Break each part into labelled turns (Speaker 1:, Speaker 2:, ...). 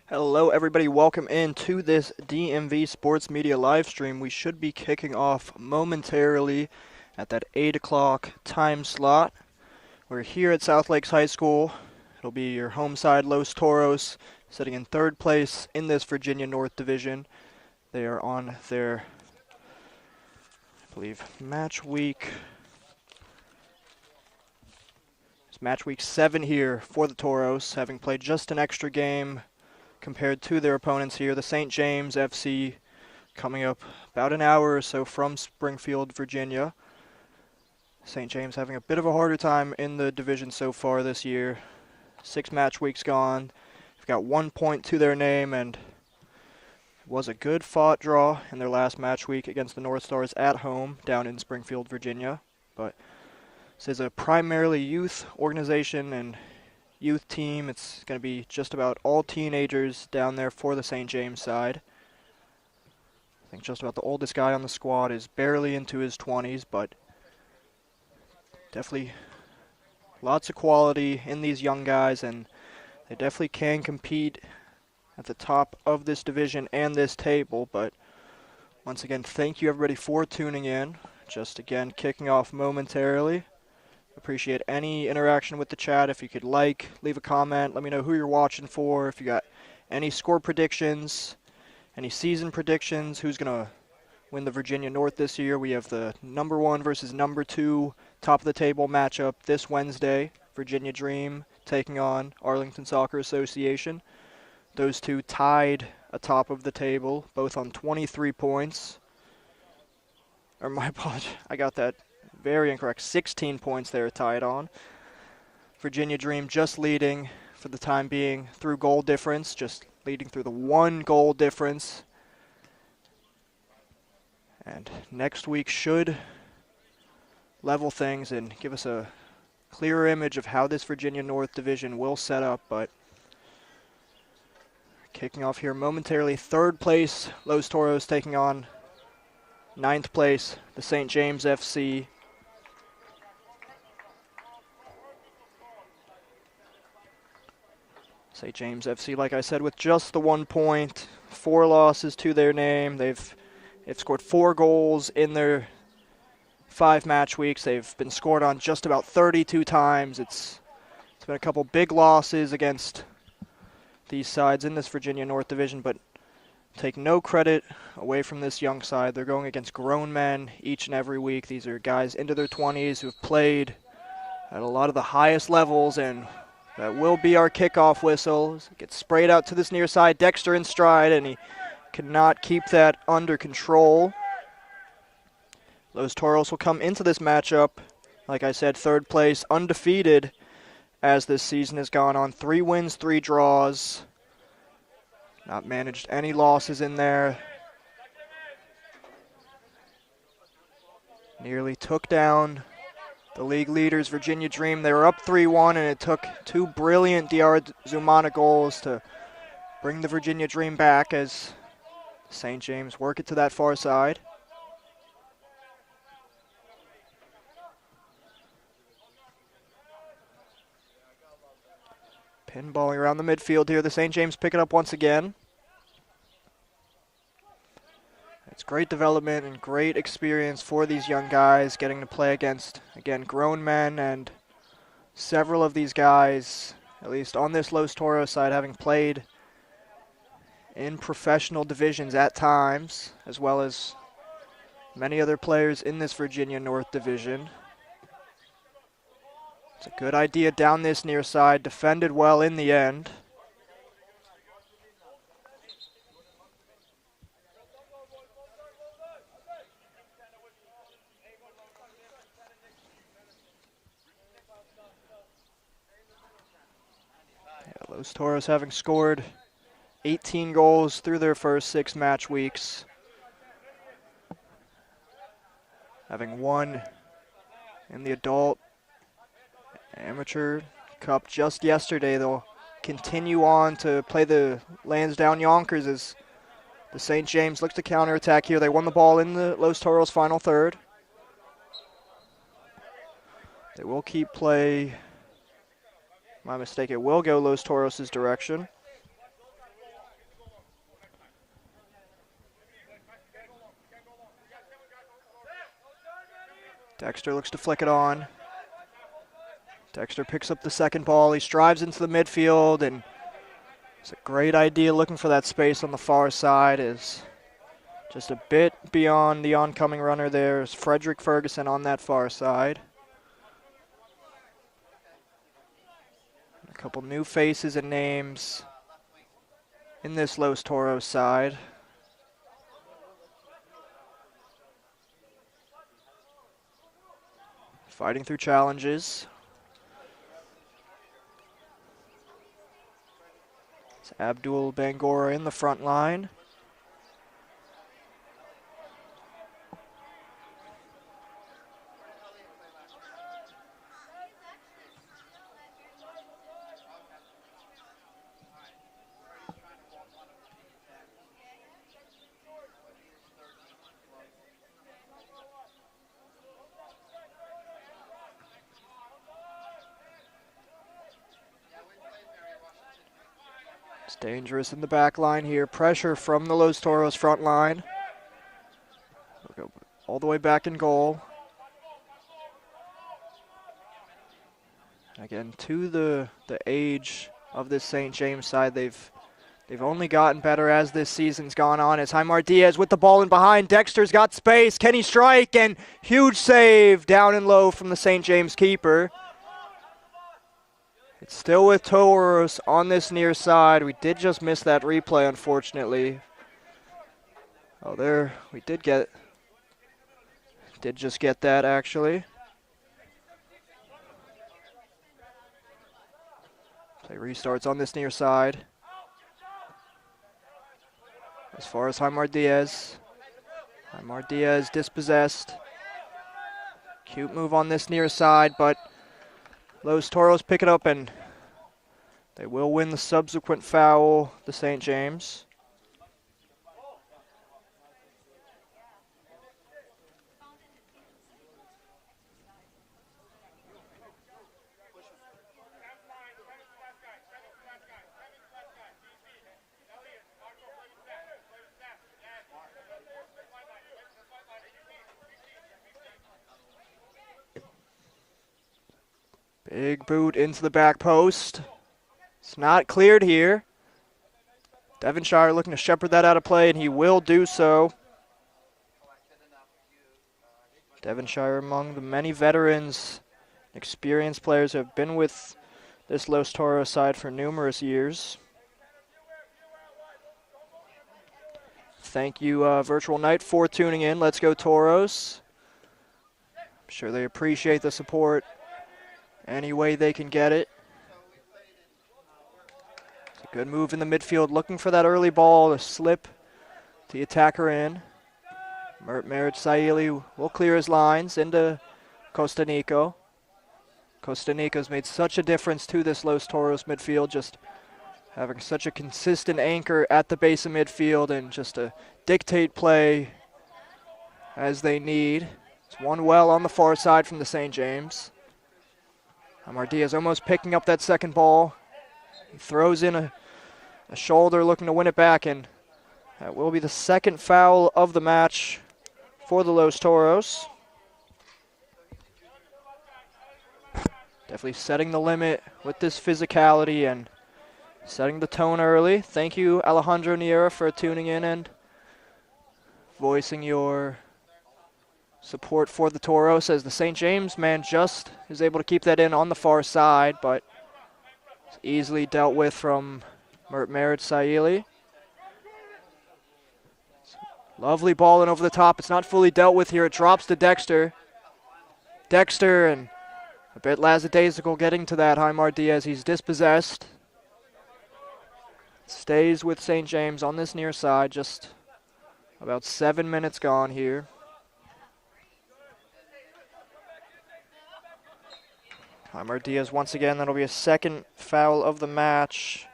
Speaker 1: Hello everybody, welcome in to this DMV Sports Media live stream. We should be kicking off momentarily at that 8 o'clock time slot. We're here at South Lakes High School. It'll be your home side, Los Toros, sitting in third place in this Virginia North Division. They are on their, I believe, match week 7 here for the Toros, having played just an extra game compared to their opponents here, the St. James FC, coming up about an hour or so from Springfield, Virginia. St. James having a bit of a harder time in the division so far this year. 6 match weeks gone. They've got 1 point to their name, and it was a good fought draw in their last match week against the North Stars at home down in Springfield, Virginia. But this is a primarily youth organization and youth team. It's going to be just about all teenagers down there for the St. James side. I think just about the oldest guy on the squad is barely into his 20s, but definitely lots of quality in these young guys, and they definitely can compete at the top of this division and this table. But once again, thank you everybody for tuning in. Just again, kicking off momentarily. Appreciate any interaction with the chat. If you could leave a comment, let me know who you're watching for. If you got any score predictions, any season predictions, who's going to win the Virginia North this year. We have the number 1 versus number 2 top of the table matchup this Wednesday. Virginia Dream taking on Arlington Soccer Association. Those two tied atop of the table, both on 23 points. Or my apologies, I got that very incorrect. 16 points they're tied on. Virginia Dream just leading for the time being through goal difference, just leading through the 1 goal difference. And next week should level things and give us a clearer image of how this Virginia North Division will set up. But kicking off here momentarily, 3rd place, Los Toros taking on 9th place, the St. James FC. St. James FC, like I said, with just the 1 point, 4 losses to their name. They've scored 4 goals in their 5 match weeks. They've been scored on just about 32 times. It's been a couple big losses against these sides in this Virginia North Division, but take no credit away from this young side. They're going against grown men each and every week. These are guys into their 20s who have played at a lot of the highest levels, and that will be our kickoff whistle. It gets sprayed out to this near side. Dexter in stride, and he cannot keep that under control. Los Toros will come into this matchup, like I said, 3rd place, undefeated as this season has gone on. 3 wins, 3 draws. Not managed any losses in there. Nearly took down the league leaders, Virginia Dream. They were up 3-1, and it took 2 brilliant Diarra Zumana goals to bring the Virginia Dream back as St. James work it to that far side. Pinballing around the midfield here. The St. James pick it up once again. It's great development and great experience for these young guys, getting to play against, again, grown men, and several of these guys, at least on this Los Toros side, having played in professional divisions at times, as well as many other players in this Virginia North Division. It's a good idea down this near side, defended well in the end. Los Toros having scored 18 goals through their first 6 match weeks. Having won in the adult amateur cup just yesterday. They'll continue on to play the Lansdowne Yonkers as the St. James looks to counterattack here. They won the ball in the Los Toros final third. They will keep play. My mistake, it will go Los Toros' direction. Dexter looks to flick it on. Dexter picks up the second ball. He strives into the midfield, and it's a great idea looking for that space on the far side. Is just a bit beyond the oncoming runner there is Frederick Ferguson on that far side. A couple new faces and names in this Los Toros side. Fighting through challenges. It's Abdul Bangora in the front line. It's dangerous in the back line here. Pressure from the Los Toros front line. We'll go all the way back in goal. Again, to the age of this St. James side, they've only gotten better as this season's gone on. As Jaimar Diaz with the ball in behind. Dexter's got space. Can he strike? And huge save down and low from the St. James keeper. It's still with Toros on this near side. We did just miss that replay, unfortunately. Oh, there, we did just get that, actually. Play restarts on this near side. As far as Jaimar Diaz. Jaimar Diaz dispossessed. Cute move on this near side, but Los Toros pick it up and they will win the subsequent foul, the St. James. Big boot into the back post. It's not cleared here. Devonshire looking to shepherd that out of play, and he will do so. Devonshire among the many veterans, experienced players who have been with this Los Toros side for numerous years. Thank you, Virtual Night, for tuning in. Let's go Toros. I'm sure they appreciate the support any way they can get it. It's a good move in the midfield, looking for that early ball to slip the attacker in. Merit Saili will clear his lines into Costanico. Costanico's made such a difference to this Los Toros midfield, just having such a consistent anchor at the base of midfield and just to dictate play as they need. It's one well on the far side from the St. James. Jaimar Diaz almost picking up that second ball. He throws in a shoulder looking to win it back, and that will be the second foul of the match for the Los Toros. Definitely setting the limit with this physicality and setting the tone early. Thank you, Alejandro Niera, for tuning in and voicing your support for the Toros, as the St. James man just is able to keep that in on the far side, but it's easily dealt with from Merit Saili. Lovely ball in over the top. It's not fully dealt with here. It drops to Dexter. Dexter, and a bit lackadaisical getting to that. Jaimar Diaz, he's dispossessed. Stays with St. James on this near side. Just about 7 minutes gone here. Jaimar Diaz once again. That'll be a second foul of the match.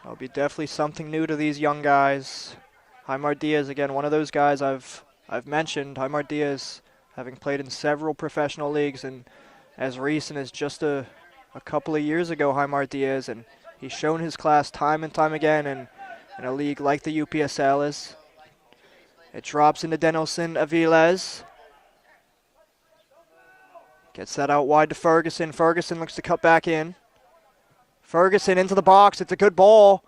Speaker 1: That'll be definitely something new to these young guys. Jaimar Diaz, again, one of those guys I've mentioned. Jaimar Diaz, having played in several professional leagues, and as recent as just a couple of years ago, Jaimar Diaz, and he's shown his class time and time again in a league like the UPSL is. It drops into Denilson Aviles. Gets that out wide to Ferguson. Ferguson looks to cut back in. Ferguson into the box. It's a good ball.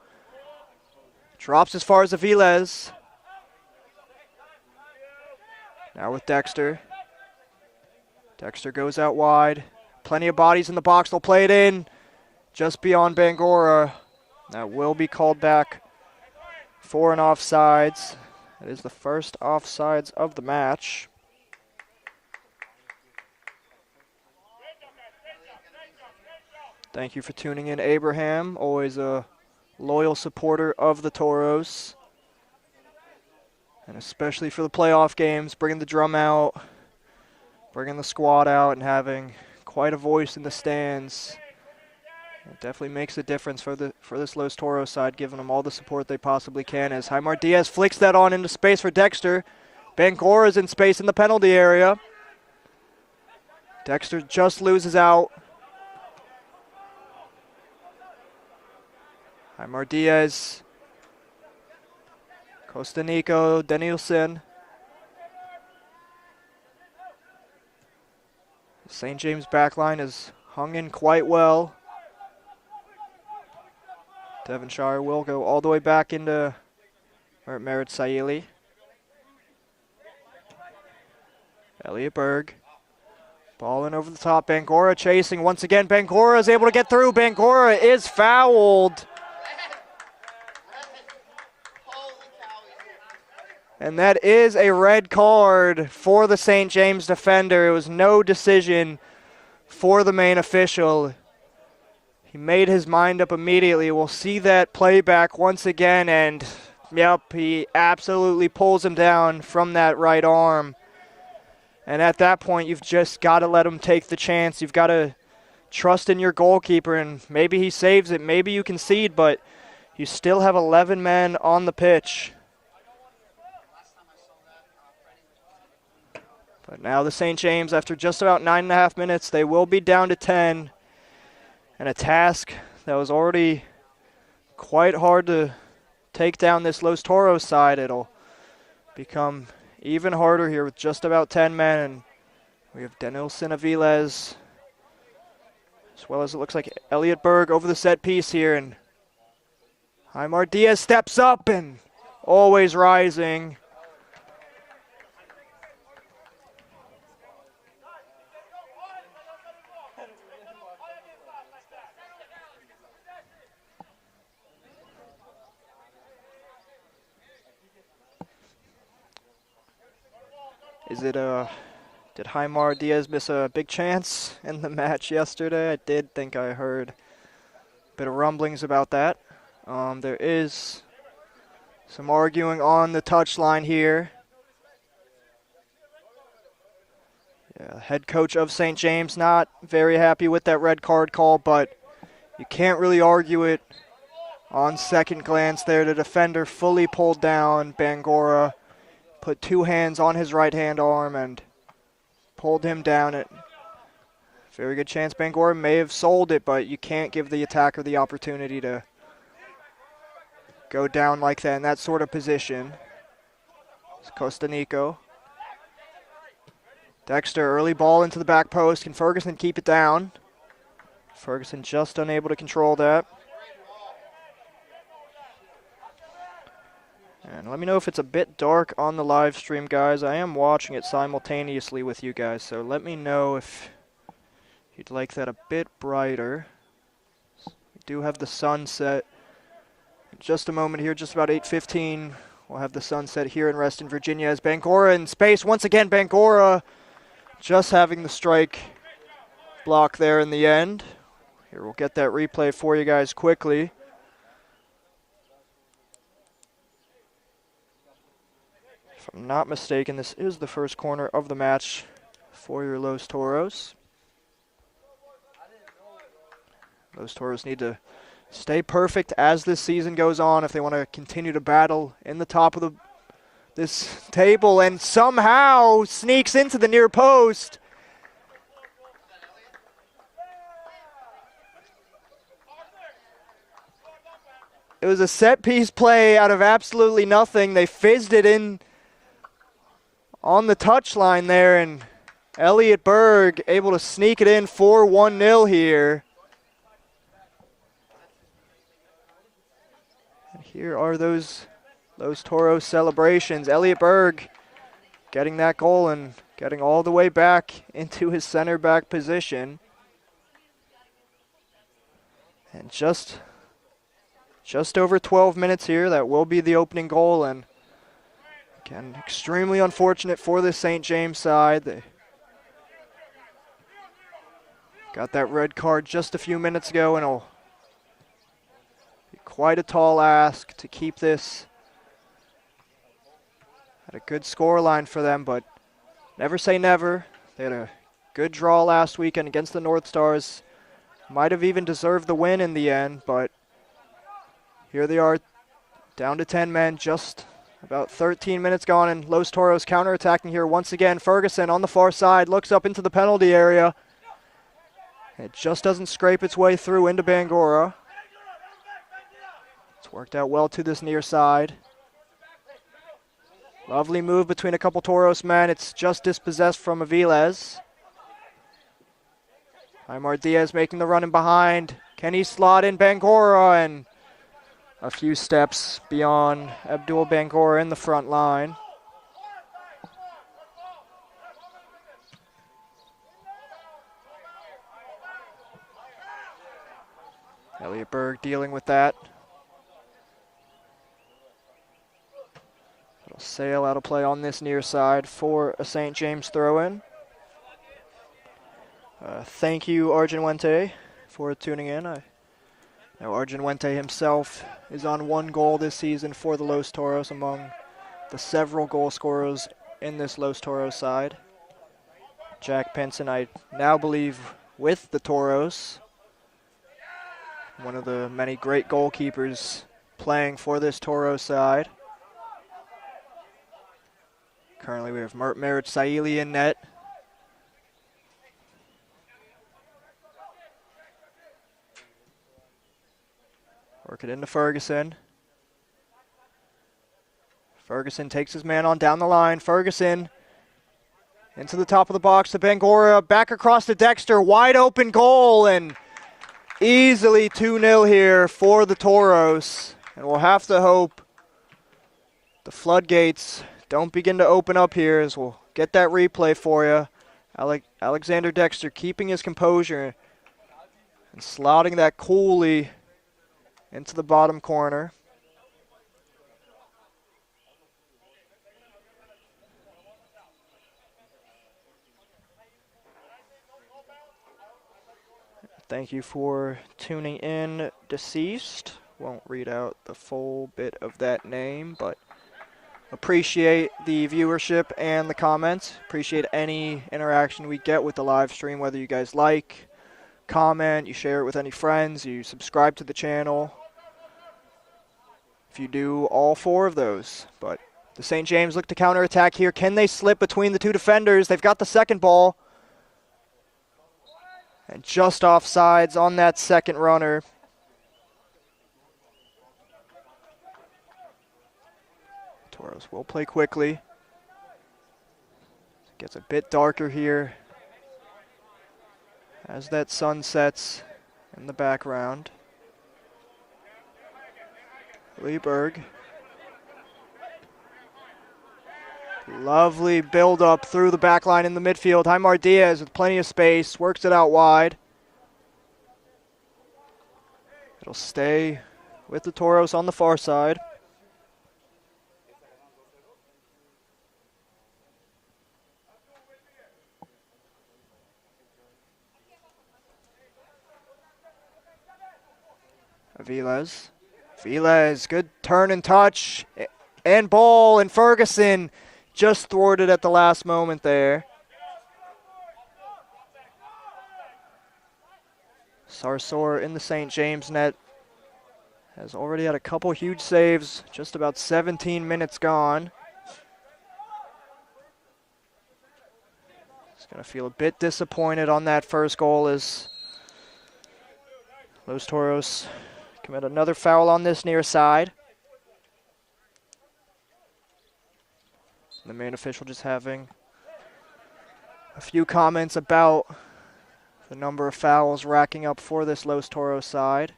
Speaker 1: Drops as far as Aviles. Now with Dexter. Dexter goes out wide. Plenty of bodies in the box. They'll play it in. Just beyond Bangora. That will be called back for an offsides. That is the first offsides of the match. Thank you for tuning in, Abraham. Always a loyal supporter of the Toros. And especially for the playoff games, bringing the drum out, bringing the squad out, and having quite a voice in the stands. It definitely makes a difference for this Los Toros side, giving them all the support they possibly can. As Jaimar Diaz flicks that on into space for Dexter. Bangora's in space in the penalty area. Dexter just loses out. Jaimar Diaz. Costa Nico, Danielson. St. James backline is hung in quite well. Devonshire will go all the way back into Merit Saili. Elliot Berg. Ball in over the top. Bangora chasing once again. Bangora is able to get through. Bangora is fouled. And that is a red card for the St. James defender. It was no decision for the main official. He made his mind up immediately. We'll see that playback once again, and yep, he absolutely pulls him down from that right arm. And at that point, you've just got to let him take the chance. You've got to trust in your goalkeeper, and maybe he saves it, maybe you concede, but you still have 11 men on the pitch. But now the St. James, after just about 9.5 minutes, they will be down to 10. And a task that was already quite hard to take down this Los Toros side. It'll become even harder here with just about 10 men. And we have Danielson Aviles, as well as it looks like Elliot Berg over the set piece here. And Jaimar Diaz steps up and always rising. Did Jaimar Diaz miss a big chance in the match yesterday? I did think I heard a bit of rumblings about that. There is some arguing on the touchline here. Yeah, head coach of St. James not very happy with that red card call, but you can't really argue it on second glance there. The defender fully pulled down Bangora. Put two hands on his right-hand arm and pulled him down. It very good chance Bangora may have sold it, but you can't give the attacker the opportunity to go down like that in that sort of position. It's Costa Nico. Dexter, early ball into the back post. Can Ferguson keep it down? Ferguson just unable to control that. And let me know if it's a bit dark on the live stream, guys. I am watching it simultaneously with you guys, so let me know if you'd like that a bit brighter. We do have the sunset in just a moment here, just about 8:15. We'll have the sunset here in Reston, Virginia, as Bangora in space. Once again, Bangora just having the strike block there in the end. Here, we'll get that replay for you guys quickly. If I'm not mistaken, this is the first corner of the match for your Los Toros. Los Toros need to stay perfect as this season goes on if they want to continue to battle in the top of this table, and somehow sneaks into the near post. It was a set-piece play out of absolutely nothing. They fizzed it in on the touchline there, and Elliot Berg able to sneak it in for 1-0 here. And here are those Toros celebrations. Elliot Berg getting that goal and getting all the way back into his center back position. And just over 12 minutes here, that will be the opening goal. And again, extremely unfortunate for the St. James side. They got that red card just a few minutes ago, and it'll be quite a tall ask to keep this at a good score line for them, but never say never. They had a good draw last weekend against the North Stars. Might have even deserved the win in the end, but here they are, down to 10 men, just about 13 minutes gone, and Los Toros counterattacking here once again. Ferguson on the far side, looks up into the penalty area. It just doesn't scrape its way through into Bangora. It's worked out well to this near side. Lovely move between a couple Toros men. It's just dispossessed from Aviles. Aymar Diaz making the run in behind. Can he slot in Bangora? And a few steps beyond Abdul Bangora in the front line. Elliot Berg dealing with that. Little sail out of play on this near side for a St. James throw-in. Thank you, Argentwente, for tuning in. Now, Argentwente himself is on 1 goal this season for the Los Toros among the several goal scorers in this Los Toros side. Jack Pinson, I now believe, with the Toros. One of the many great goalkeepers playing for this Toros side. Currently we have Merritt Saili in net. Work it into Ferguson. Ferguson takes his man on down the line. Ferguson into the top of the box to Bangora. Back across to Dexter. Wide open goal, and easily 2-0 here for the Toros. And we'll have to hope the floodgates don't begin to open up here, as we'll get that replay for you. Alexander Dexter keeping his composure and slotting that coolly into the bottom corner. Thank you for tuning in, deceased. Won't read out the full bit of that name, but appreciate the viewership and the comments. Appreciate any interaction we get with the live stream, whether you guys like, comment, you share it with any friends, you subscribe to the channel. If you do all 4 of those. But the St. James look to counterattack here. Can they slip between the 2 defenders? They've got the second ball. And just offsides on that second runner. Toros will play quickly. Gets a bit darker here as that sun sets in the background. Lee Berg. Lovely build-up through the back line in the midfield. Aymar Diaz with plenty of space, works it out wide. It'll stay with the Toros on the far side. Aviles. Aviles, good turn and touch. And ball, and Ferguson just thwarted at the last moment there. Sarsour in the St. James net has already had a couple huge saves, just about 17 minutes gone. He's going to feel a bit disappointed on that first goal as Los Toros commit another foul on this near side. The main official just having a few comments about the number of fouls racking up for this Los Toros side.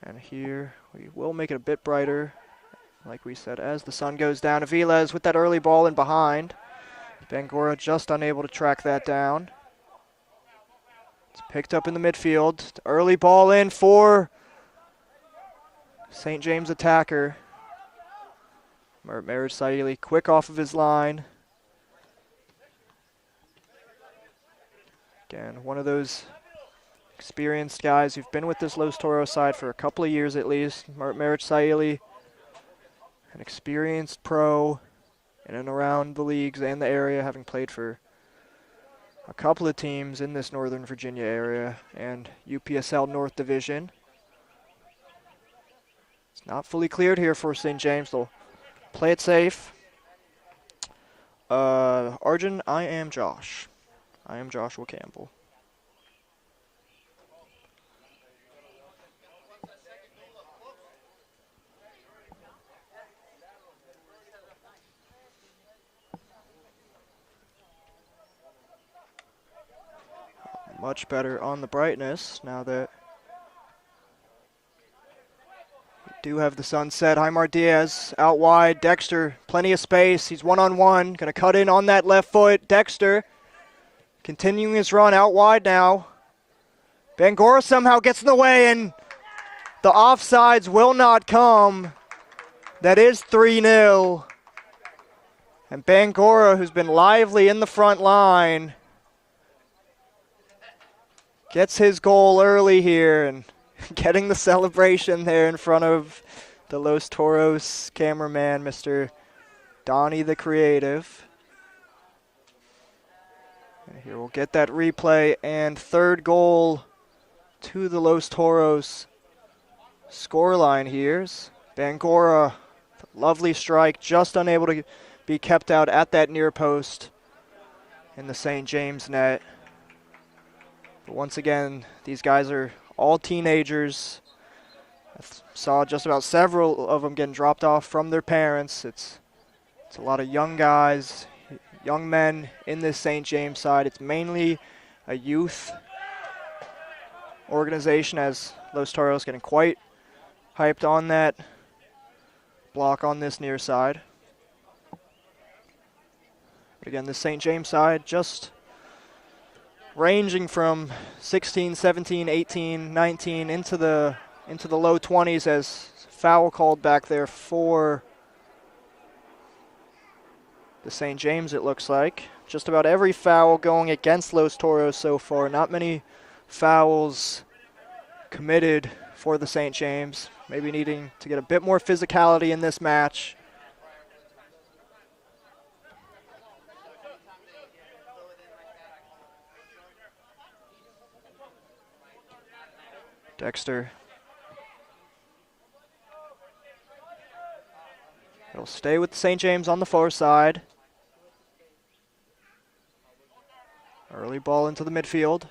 Speaker 1: And here we will make it a bit brighter, like we said, as the sun goes down. Aviles with that early ball in behind. Bangura just unable to track that down. It's picked up in the midfield. Early ball in for St. James attacker. Marriage Saili quick off of his line. Again, one of those experienced guys who've been with this Los Toros side for a couple of years at least. Marriage Saili, an experienced pro in and around the leagues and the area, having played for a couple of teams in this Northern Virginia area and UPSL North Division. It's not fully cleared here for St. James. They'll play it safe. Arjun, I am Josh. I am Joshua Campbell. Much better on the brightness now that we do have the sun set. Jaimar Diaz out wide. Dexter, plenty of space. He's one-on-one. Going to cut in on that left foot. Dexter continuing his run out wide now. Bangura somehow gets in the way, and the offsides will not come. That is 3-0. And Bangura, who's been lively in the front line, gets his goal early here and getting the celebration there in front of the Los Toros cameraman, Mr. Donnie the Creative. And here we'll get that replay, and third goal to the Los Toros scoreline here. Bangura, lovely strike, just unable to be kept out at that near post in the St. James net. But once again, these guys are all teenagers. I saw just about several of them getting dropped off from their parents. It's a lot of young guys, young men in this St. James side. It's mainly a youth organization, as Los Toros getting quite hyped on that block on this near side. But again, the St. James side just ranging from 16, 17, 18, 19 into the low 20s, as foul called back there for the St. James, it looks like. Just about every foul going against Los Toros so far. Not many fouls committed for the St. James. Maybe needing to get a bit more physicality in this match. Dexter. It'll stay with St. James on the far side. Early ball into the midfield.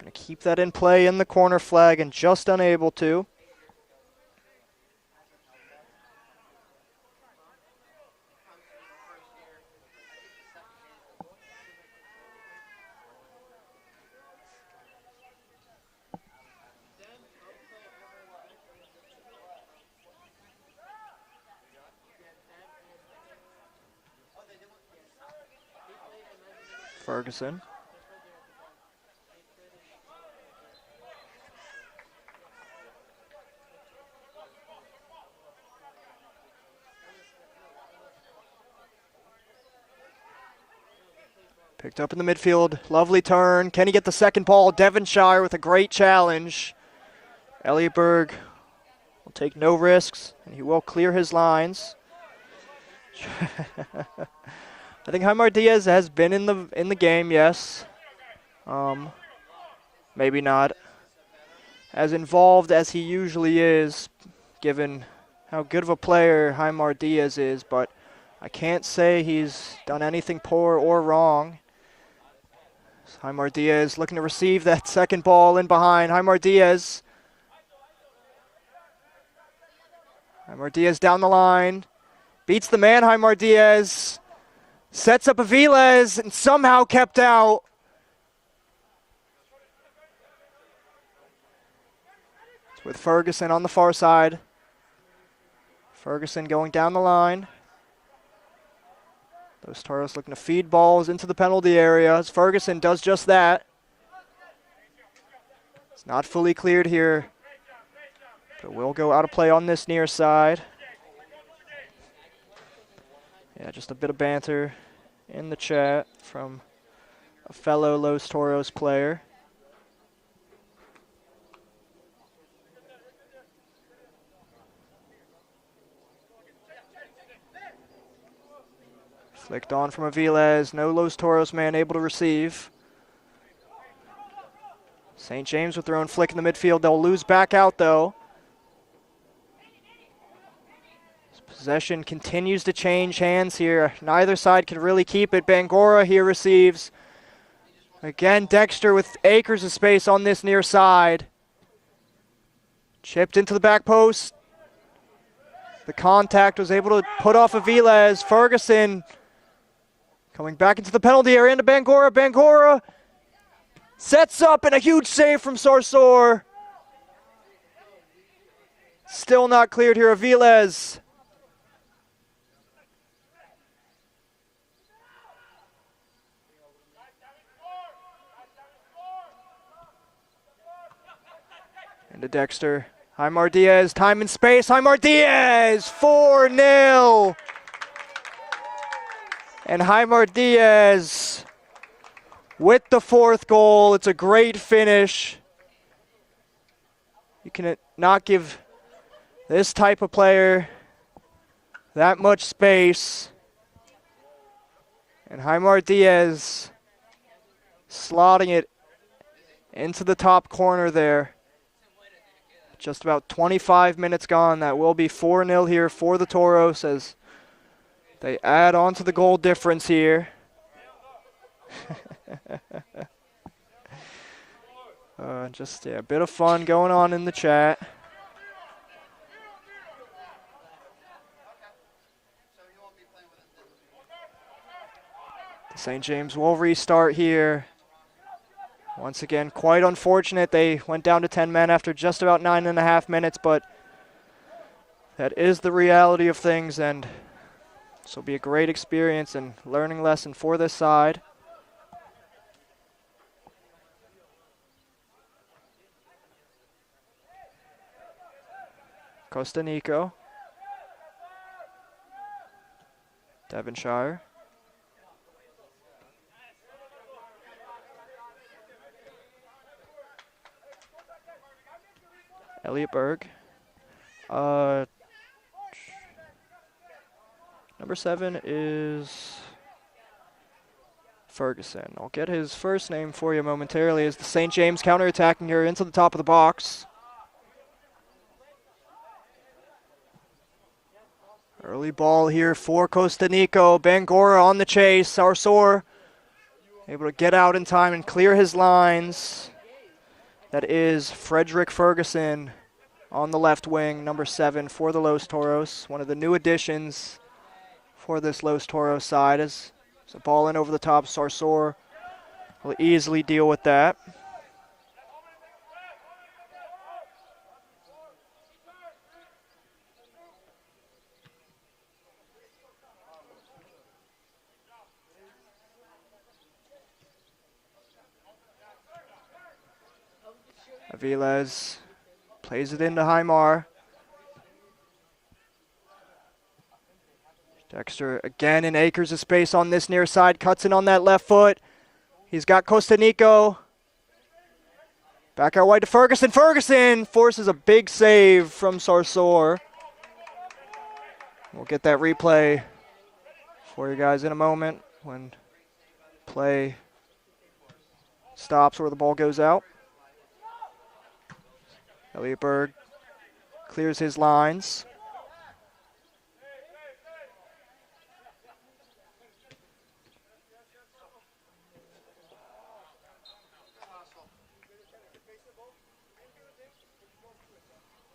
Speaker 1: Going to keep that in play in the corner flag, and just unable to. Ferguson. Picked up in the midfield. Lovely turn. Can he get the second ball? Devonshire with a great challenge. Elliot Berg will take no risks, and he will clear his lines. I think Jaimar Diaz has been in the game, yes. Maybe not as involved as he usually is, given how good of a player Jaimar Diaz is, but I can't say he's done anything poor or wrong. Jaimar Diaz looking to receive that second ball in behind. Jaimar Diaz. Jaimar Diaz down the line. beats the man, Jaimar Diaz. Sets up Aviles and somehow kept out. It's with Ferguson on the far side. Ferguson going down the line. Those Toros looking to feed balls into the penalty area as Ferguson does just that. It's not fully cleared here, but will go out of play on this near side. Yeah, just a bit of banter in the chat from a fellow Los Toros player. Flicked on from Aviles. No Los Toros man able to receive. St. James with their own flick in the midfield. They'll lose back out though. Possession continues to change hands here. Neither side can really keep it. Bangora here receives. Again, Dexter with acres of space on this near side. Chipped into the back post. The contact was able to put off Aviles. Ferguson coming back into the penalty area into Bangora. Bangora sets up and a huge save from Sarsor. Still not cleared here. Aviles. Into Dexter. Jaimar Diaz, time and space. Jaimar Diaz, 4-0. And Jaimar Diaz with the fourth goal. It's a great finish. You can not give this type of player that much space. And Jaimar Diaz slotting it into the top corner there. Just about 25 minutes gone. That will be 4-0 here for the Toros as they add on to the goal difference here. Just a bit of fun going on in the chat. St. James will restart here. Once again, quite unfortunate. They went down to 10 men after just about 9.5 minutes, but that is the reality of things, and this will be a great experience and learning lesson for this side. Costa Nico. Devonshire. Elliot Berg. Number 7 is Ferguson. I'll get his first name for you momentarily as the St. James counterattacking here into the top of the box. Early ball here for Costa Nico. Bangora on the chase. Sarsor able to get out in time and clear his lines. That is Frederick Ferguson on the left wing, number 7 for the Los Toros. One of the new additions for this Los Toros side is a ball in over the top. Sarsor will easily deal with that. Aviles plays it into Jaimar. Dexter again in acres of space on this near side. Cuts in on that left foot. He's got Costa Nico. Back out wide to Ferguson. Ferguson forces a big save from Sarsor. We'll get that replay for you guys in a moment when play stops or the ball goes out. Elliot Berg clears his lines.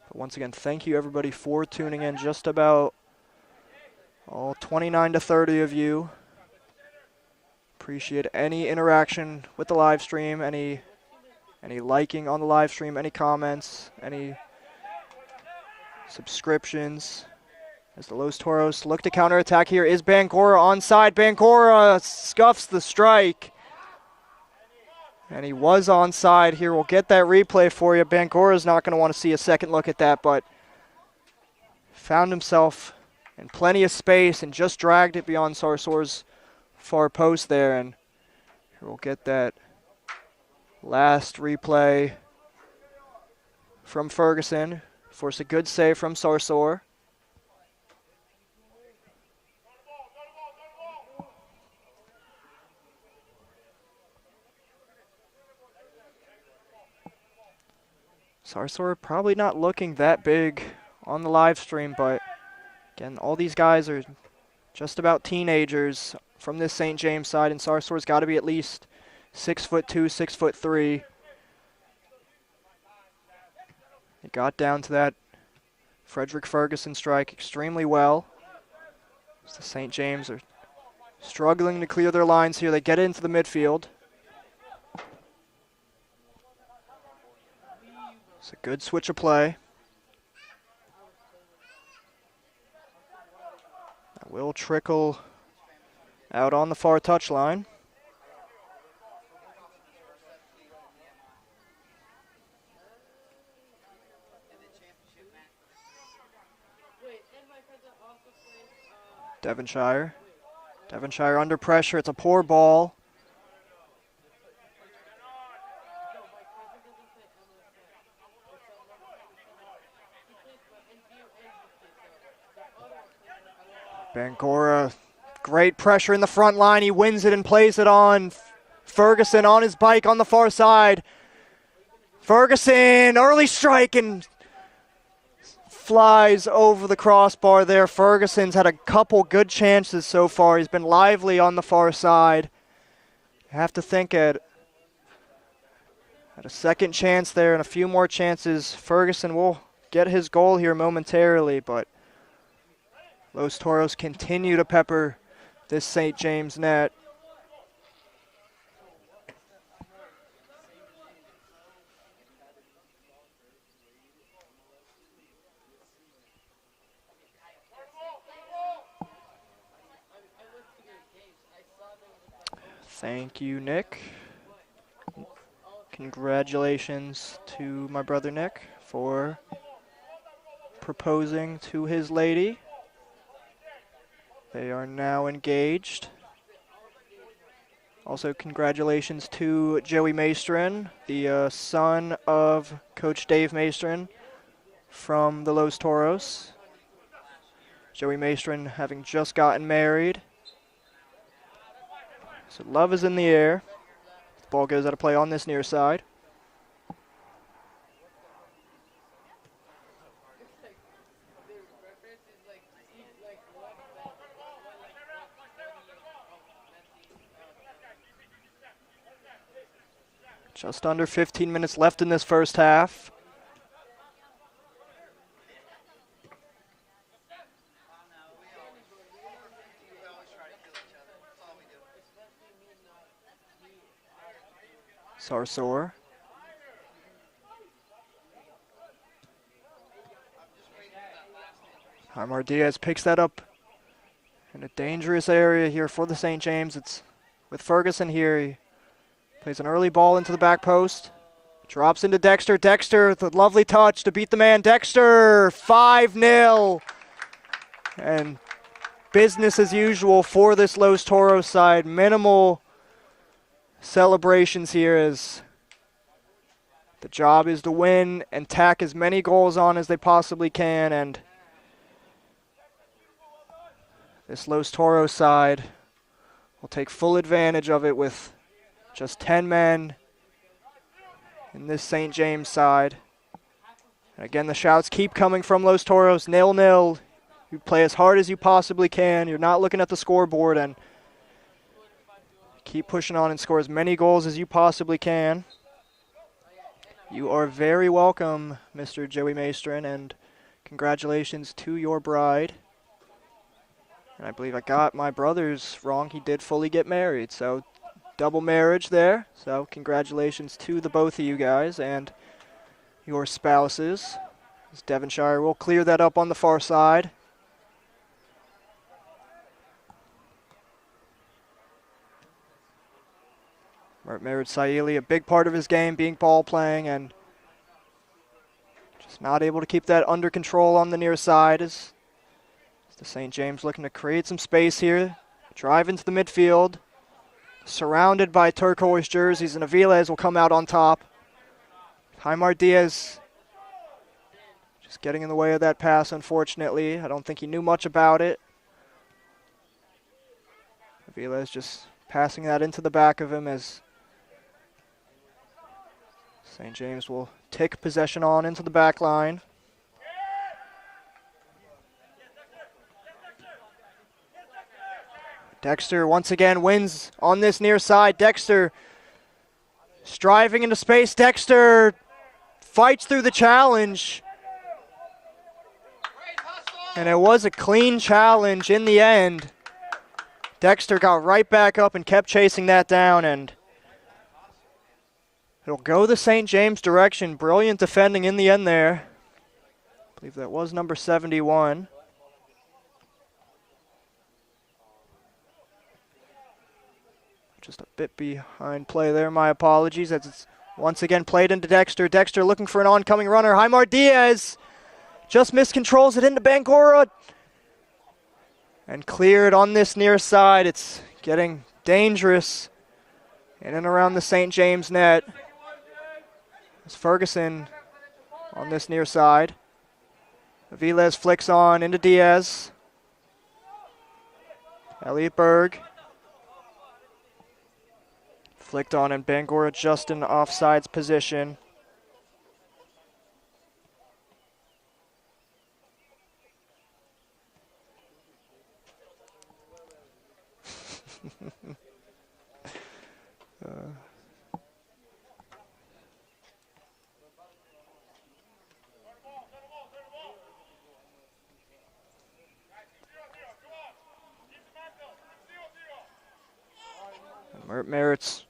Speaker 1: But once again, thank you everybody for tuning in. Just about All 29 to 30 of you. Appreciate any interaction with the live stream, any liking on the live stream, any comments, any subscriptions. As the Los Toros look to counterattack here, is Bangora onside? Bangora scuffs the strike. And he was onside here. We'll get that replay for you. Bangora's not going to want to see a second look at that, but found himself in plenty of space and just dragged it beyond Sarsour's far post there. And here we'll get that last replay from Ferguson. Force a good save from Sarsour. Sarsour probably not looking that big on the live stream, but again, all these guys are just about teenagers from this St. James side, and Sarsour's got to be at least 6'2", 6'3". He got down to that Frederick Ferguson strike extremely well. As the St. James are struggling to clear their lines here. They get into the midfield. It's a good switch of play. That will trickle out on the far touchline. Devonshire. Devonshire under pressure. It's a poor ball. Bangora, great pressure in the front line. He wins it and plays it on. Ferguson on his bike on the far side. Ferguson, early strike and flies over the crossbar there. Ferguson's had a couple good chances so far. He's been lively on the far side. You have to think at a second chance there and a few more chances, Ferguson will get his goal here momentarily, but Los Toros continue to pepper this St. James net. Thank you, Nick. Congratulations to my brother Nick for proposing to his lady. They are now engaged. Also, congratulations to Joey Maestrin, the son of Coach Dave Maestrin from the Los Toros. Joey Maestrin having just gotten married. So love is in the air. The ball goes out of play on this near side. Just under 15 minutes left in this first half. Sarsour. Jaimar Diaz picks that up in a dangerous area here for the St. James. It's with Ferguson here. He plays an early ball into the back post. Drops into Dexter. Dexter with a lovely touch to beat the man. Dexter, 5-0. And business as usual for this Los Toros side. Minimal celebrations here as the job is to win and tack as many goals on as they possibly can. And this Los Toros side will take full advantage of it with just 10 men in this St. James side. And again, the shouts keep coming from Los Toros. 0-0. You play as hard as you possibly can. You're not looking at the scoreboard, and keep pushing on and score as many goals as you possibly can. You are very welcome, Mr. Joey Maestrin, and congratulations to your bride. And I believe I got my brother's wrong. He did fully get married, so double marriage there. So congratulations to the both of you guys and your spouses. As Devonshire will clear that up on the far side. Merid Saili, a big part of his game being ball playing and just not able to keep that under control on the near side as the St. James looking to create some space here. Drive into the midfield. Surrounded by turquoise jerseys, and Aviles will come out on top. Jaimar Diaz just getting in the way of that pass, unfortunately. I don't think he knew much about it. Aviles just passing that into the back of him as St. James will take possession on into the back line. Dexter once again wins on this near side. Dexter striving into space. Dexter fights through the challenge. And it was a clean challenge in the end. Dexter got right back up and kept chasing that down, and it'll go the St. James direction. Brilliant defending in the end there. I believe that was number 71. Just a bit behind play there, my apologies. As it's once again played into Dexter. Dexter looking for an oncoming runner. Jaimar Diaz just miscontrols it into Bangora. And cleared on this near side. It's getting dangerous in and around the St. James net. It's Ferguson on this near side. Aviles flicks on into Diaz. Elliot Berg. Flicked on, and Bangora just in offsides position. Merritt's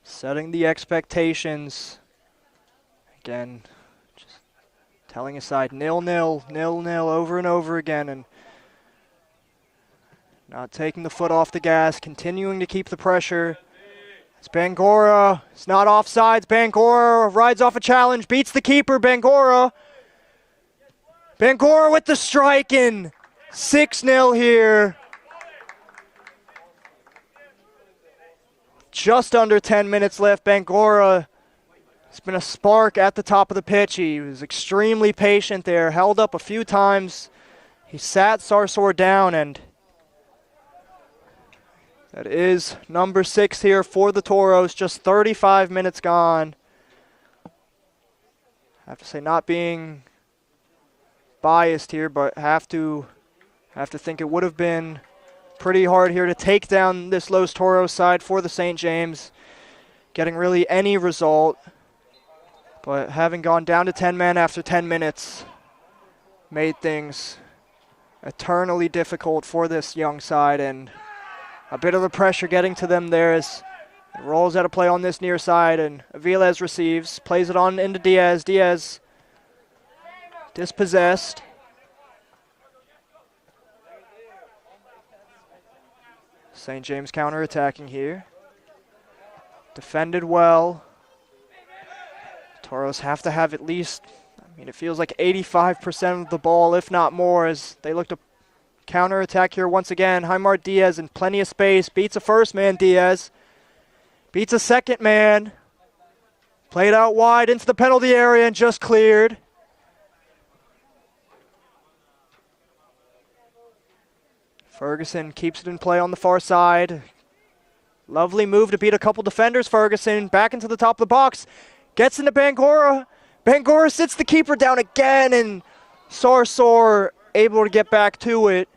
Speaker 1: setting the expectations. Again, just telling his side 0-0, 0-0 over and over again, and not taking the foot off the gas, continuing to keep the pressure. It's Bangora. It's not offsides. Bangora rides off a challenge, beats the keeper. Bangora with the strike, and 6-0 here. Just under 10 minutes left. Bangora, it's been a spark at the top of the pitch. He was extremely patient there, held up a few times. He sat Sarsor down, and that is number 6 here for the Toros. Just 35 minutes gone. I have to say, not being biased here, but have to think it would have been pretty hard here to take down this Los Toros side for the St. James, getting really any result. But having gone down to 10 men after 10 minutes made things eternally difficult for this young side, and a bit of the pressure getting to them there as it rolls out of play on this near side, and Aviles receives, plays it on into Diaz. Diaz dispossessed. St. James counterattacking here. Defended well. Toros have to have at least, it feels like 85% of the ball, if not more, as they look to counterattack here once again. Jaimar Diaz in plenty of space. Beats a first man, Diaz. Beats a second man. Played out wide into the penalty area and just cleared. Ferguson keeps it in play on the far side. Lovely move to beat a couple defenders. Ferguson back into the top of the box. Gets into Bangora. Bangora sits the keeper down again, and Sarsor able to get back to it.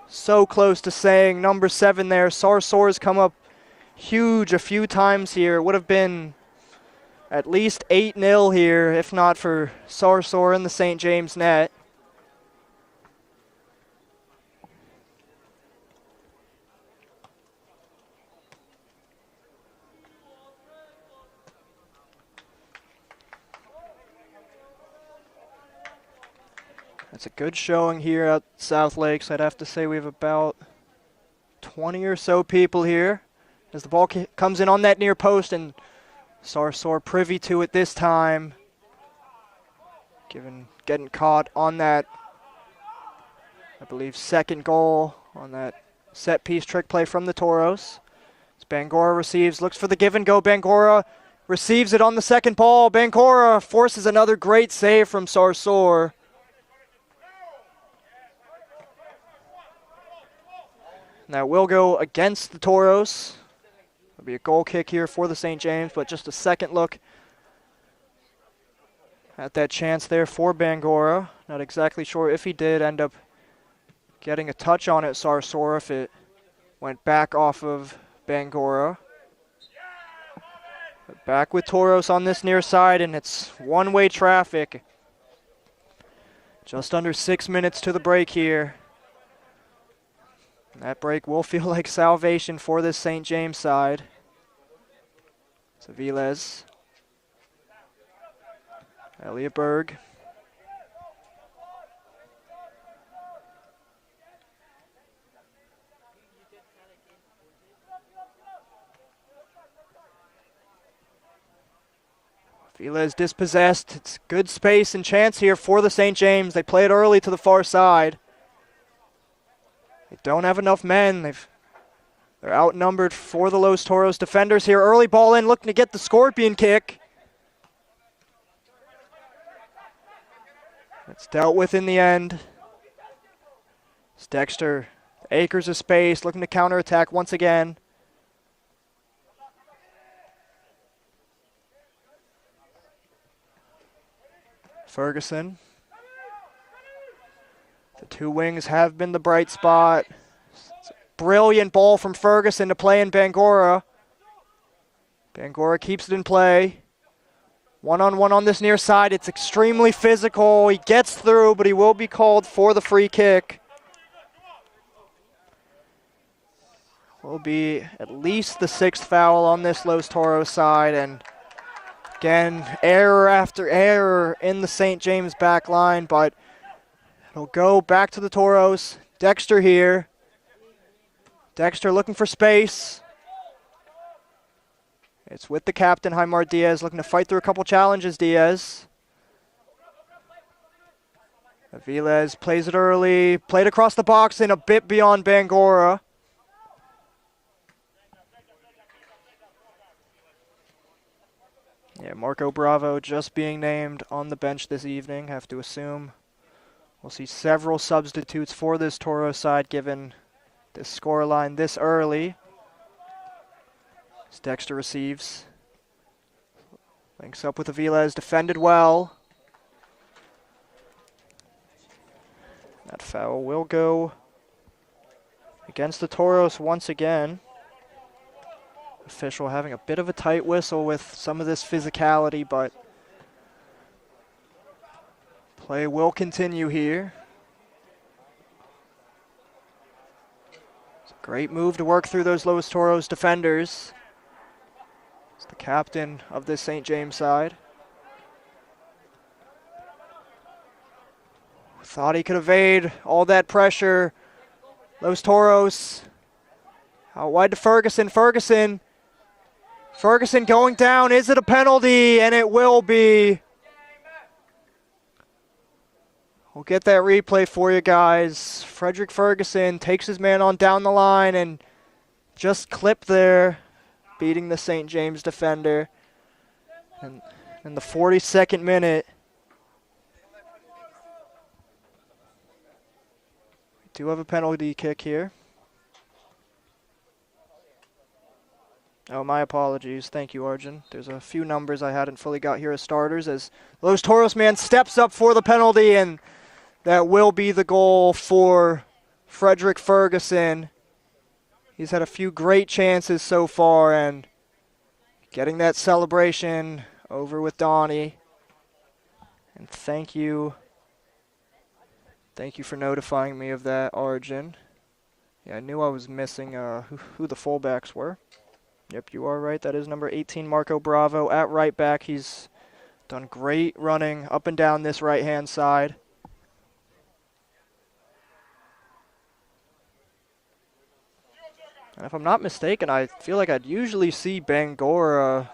Speaker 1: So close to saying number 7 there. Sarsor's come up huge a few times here. Would have been at least 8-0 here, if not for Sarsor in the St. James net. That's a good showing here at South Lakes. I'd have to say we have about 20 or so people here as the ball comes in on that near post, and Sarsor privy to it this time. Getting caught on that, I believe, second goal on that set piece trick play from the Toros. As Bangora receives, looks for the give and go. Bangora receives it on the second ball. Bangora forces another great save from Sarsor. And that will go against the Toros. It'll be a goal kick here for the St. James, but just a second look at that chance there for Bangora. Not exactly sure if he did end up getting a touch on it, Sarsor, if it went back off of Bangora. But back with Toros on this near side, and it's one-way traffic. Just under 6 minutes to the break here. And that break will feel like salvation for this St. James side. Saviles. Elliot Berg. Viles dispossessed. It's good space and chance here for the St. James. They play it early to the far side. They don't have enough men. They're outnumbered for the Los Toros defenders here. Early ball in, looking to get the scorpion kick. It's dealt with in the end. It's Dexter, acres of space, looking to counterattack once again. Ferguson. The two wings have been the bright spot. It's a brilliant ball from Ferguson to play in Bangora. Bangora keeps it in play. One-on-one on this near side. It's extremely physical. He gets through, but he will be called for the free kick. Will be at least the 6th foul on this Los Toros side. And again, error after error in the St. James back line, but it'll go back to the Toros. Dexter here. Dexter looking for space. It's with the captain, Jaimar Diaz, looking to fight through a couple challenges, Diaz. Aviles plays it early, played across the box and a bit beyond Bangora. Yeah, Marco Bravo just being named on the bench this evening, have to assume. We'll see several substitutes for this Toro side given this scoreline this early. As Dexter receives. Links up with Aviles, defended well. That foul will go against the Toros once again. Official having a bit of a tight whistle with some of this physicality, but play will continue here. It's a great move to work through those Los Toros defenders. It's the captain of this St. James side. Thought he could evade all that pressure. Los Toros out wide to Ferguson. Ferguson going down. Is it a penalty? And it will be. We'll get that replay for you guys. Frederick Ferguson takes his man on down the line and just clipped there, beating the St. James defender. And in the 42nd minute, we do have a penalty kick here. Oh, my apologies. Thank you, Arjun. There's a few numbers I hadn't fully got here as starters as Los Toros man steps up for the penalty, and that will be the goal for Frederick Ferguson. He's had a few great chances so far, and getting that celebration over with Donnie. And thank you. Thank you for notifying me of that, Arjun. Yeah, I knew I was missing who the fullbacks were. Yep, you are right. That is number 18, Marco Bravo, at right back. He's done great running up and down this right-hand side. And if I'm not mistaken, I feel like I'd usually see Bangora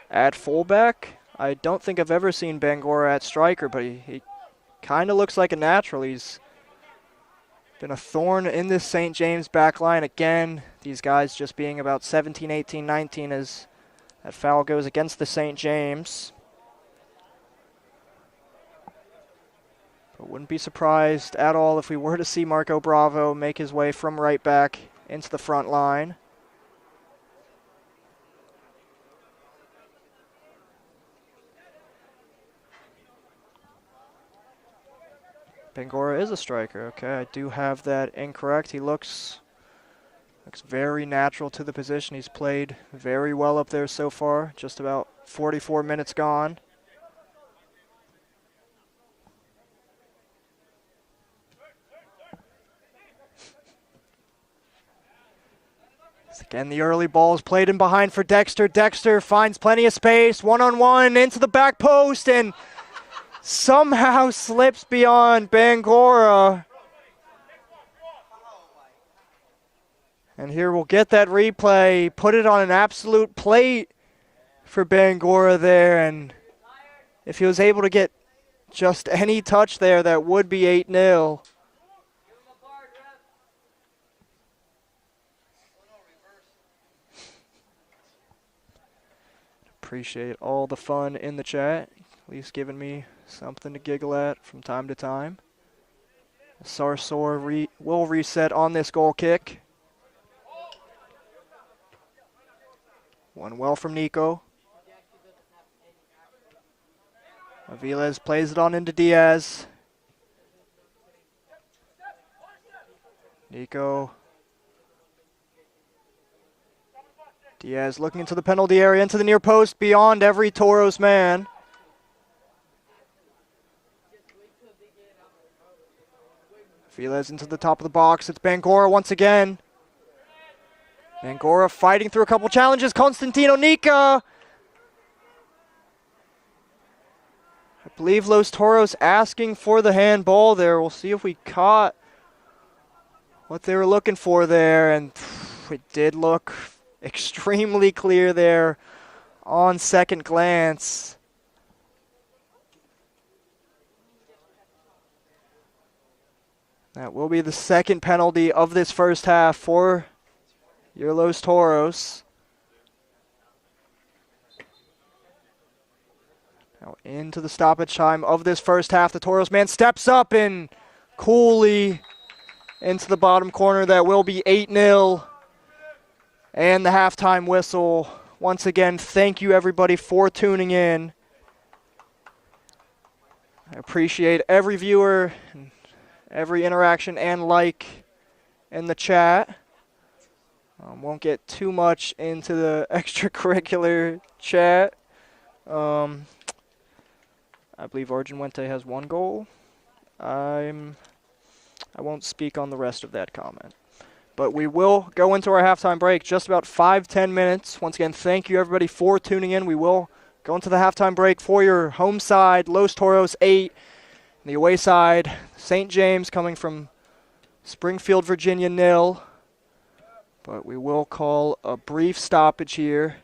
Speaker 1: at fullback. I don't think I've ever seen Bangora at striker, but he kind of looks like a natural. He's been a thorn in this St. James back line. Again, these guys just being about 17, 18, 19 as that foul goes against the St. James. But wouldn't be surprised at all if we were to see Marco Bravo make his way from right back into the front line. Bangora is a striker. Okay, I do have that incorrect. He looks very natural to the position. He's played very well up there so far. Just about 44 minutes gone. Again, the early ball is played in behind for Dexter. Dexter finds plenty of space. One-on-one into the back post and somehow slips beyond Bangora. And here we'll get that replay. Put it on an absolute plate for Bangora there. And if he was able to get just any touch there, that would be 8-0. Appreciate all the fun in the chat. At least giving me something to giggle at from time to time. Sarsor will reset on this goal kick. One well from Nico. Aviles plays it on into Diaz. Nico. Diaz looking into the penalty area, into the near post, beyond every Toros man. Aviles into the top of the box. It's Bangora once again. Bangora fighting through a couple challenges. Constantino Nika. I believe Los Toros asking for the handball there. We'll see if we caught what they were looking for there. And it did look extremely clear there on second glance. That will be the second penalty of this first half for your Los Toros. Now into the stoppage time of this first half. The Toros man steps up and coolly into the bottom corner. That will be 8-0. And the halftime whistle. Once again, thank you everybody for tuning in. I appreciate every viewer, and every interaction and like in the chat. Won't get too much into the extracurricular chat. I believe Arjun Wente has 1 goal. I won't speak on the rest of that comment. But we will go into our halftime break, just about 5-10 minutes. Once again, thank you everybody for tuning in. We will go into the halftime break for your home side, Los Toros 8. The away side, St. James coming from Springfield, Virginia 0. But we will call a brief stoppage here.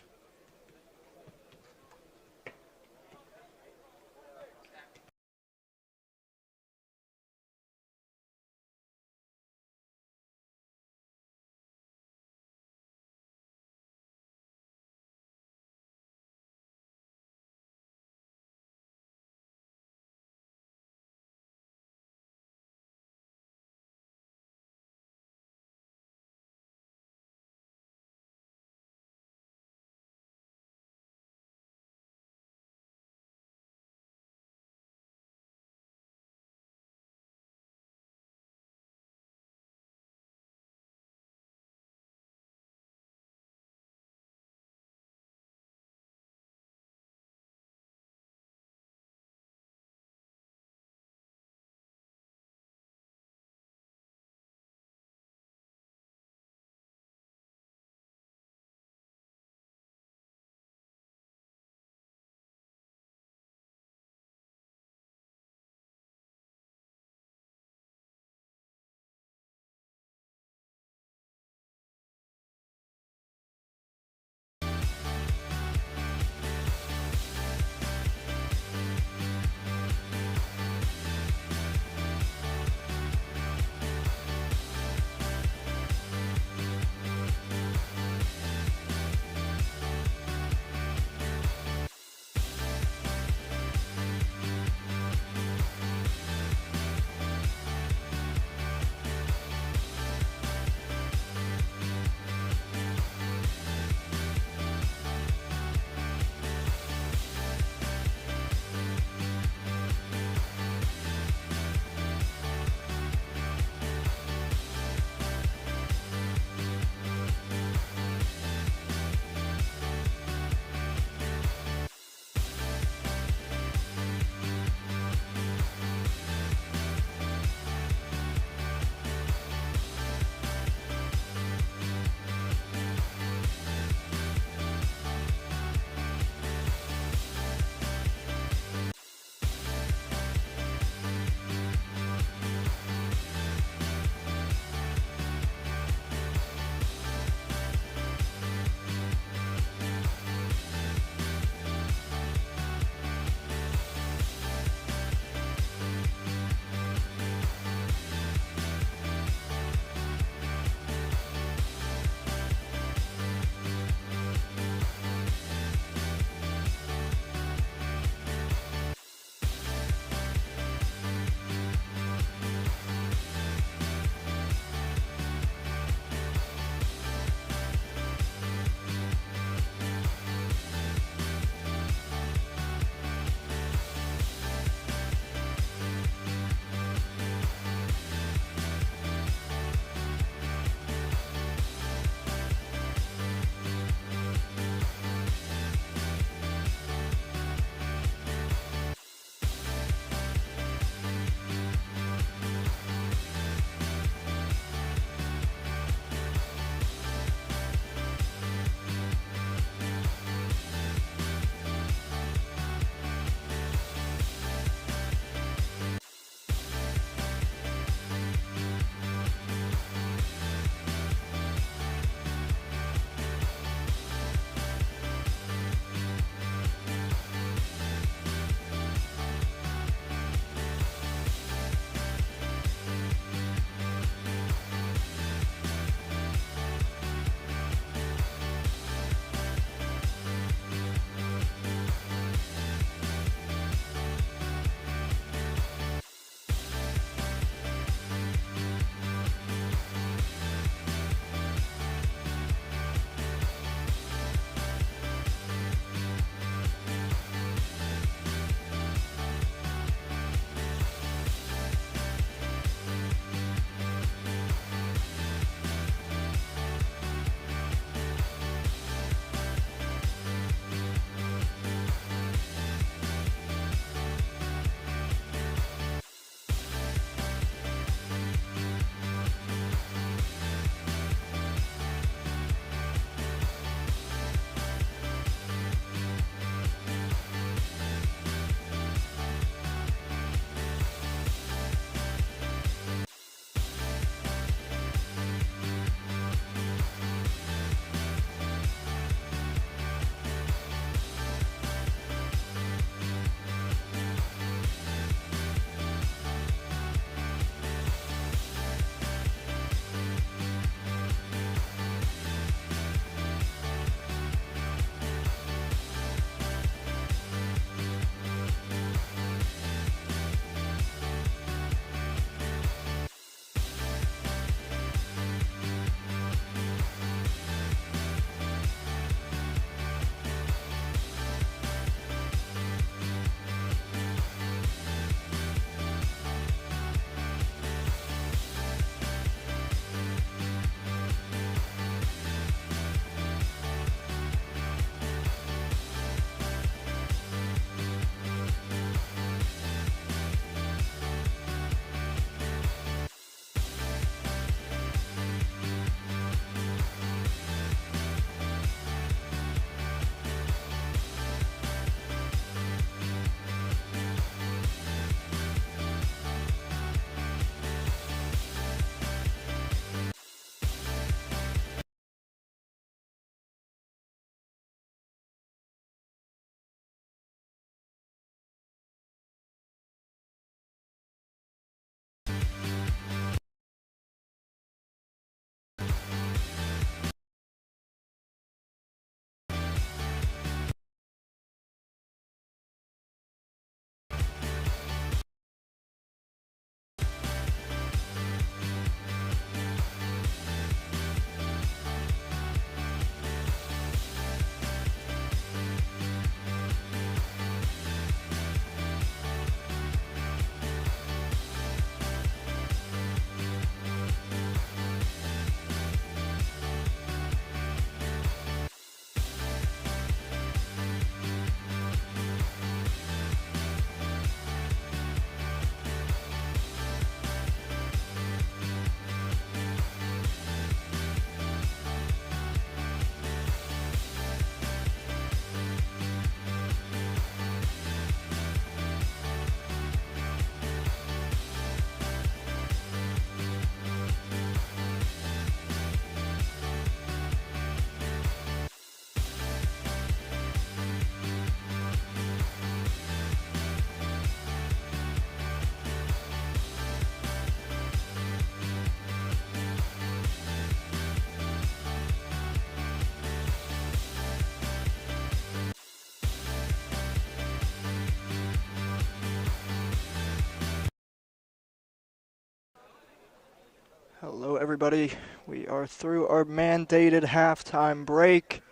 Speaker 1: Hello, everybody. We are through our mandated halftime break.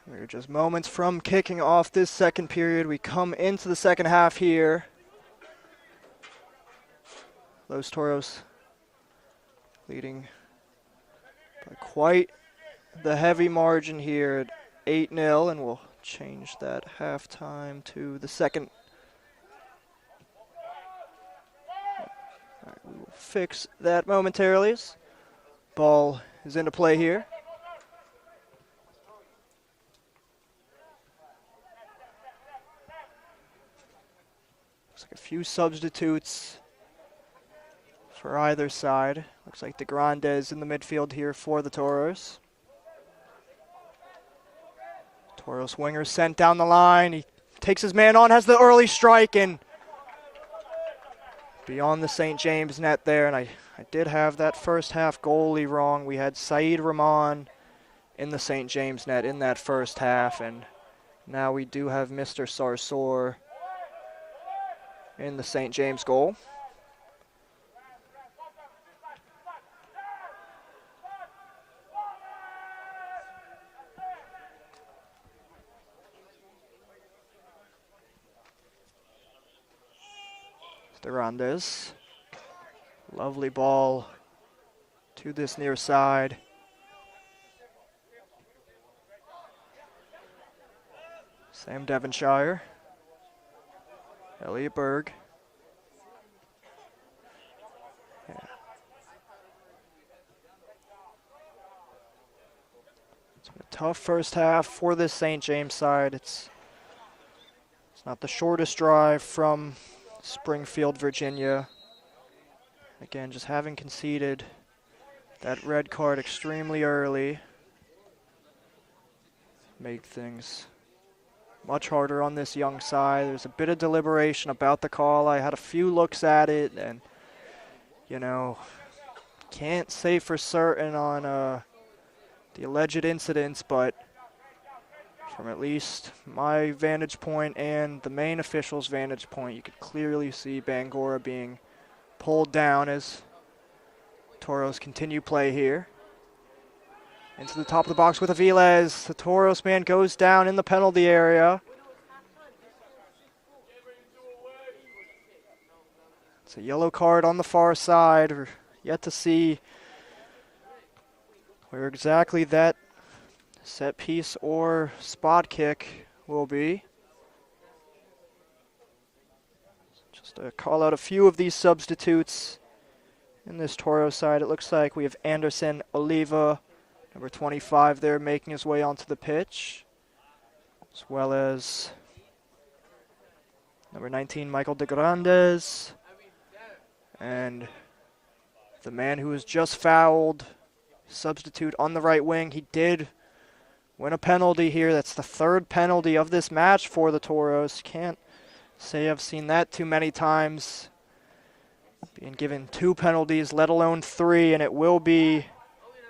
Speaker 1: We're just moments from kicking off this second period. We come into the second half here. Los Toros leading by quite the heavy margin here at 8-0, and we'll change that halftime to the second. All right, we will fix that momentarily. Ball is into play here. Looks like a few substitutes for either side. Looks like De Grandes in the midfield here for the Toros. Toros winger sent down the line. He takes his man on, has the early strike, and beyond the St. James net there. And I did have that first half goalie wrong. We had Saeed Rahman in the St. James net in that first half, and now we do have Mr. Sarsour in the St. James goal. Durandes. Lovely ball to this near side. Sam Devonshire. Elliot Berg. Yeah. It's been a tough first half for this St. James side. It's not the shortest drive from Springfield, Virginia. Again, just having conceded that red card extremely early made things much harder on this young side. There's a bit of deliberation about the call. I had a few looks at it, and, you know, can't say for certain on the alleged incidents, but from at least my vantage point and the main official's vantage point, you could clearly see Bangora being pulled down as Toros continue play here. Into the top of the box with Aviles. The Toros man goes down in the penalty area. It's a yellow card on the far side. We're yet to see where exactly that set piece or spot kick will be. Just to call out a few of these substitutes in this Toro side. It looks like we have Anderson Oliva, number 25 there, making his way onto the pitch, as well as number 19 Michael De Grandes, and the man who was just fouled, substitute on the right wing. He did win a penalty here. That's the third penalty of this match for the Toros. Can't say I've seen that too many times. Being given 2 penalties, let alone 3, and it will be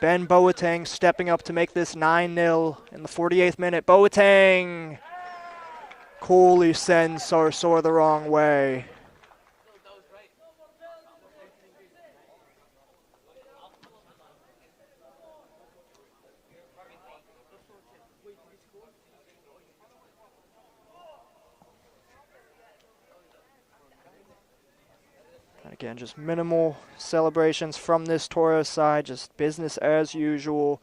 Speaker 1: Ben Boateng stepping up to make this 9-0 in the 48th minute. Boateng coolly sends Sarsour the wrong way. Again, just minimal celebrations from this Toros side, just business as usual.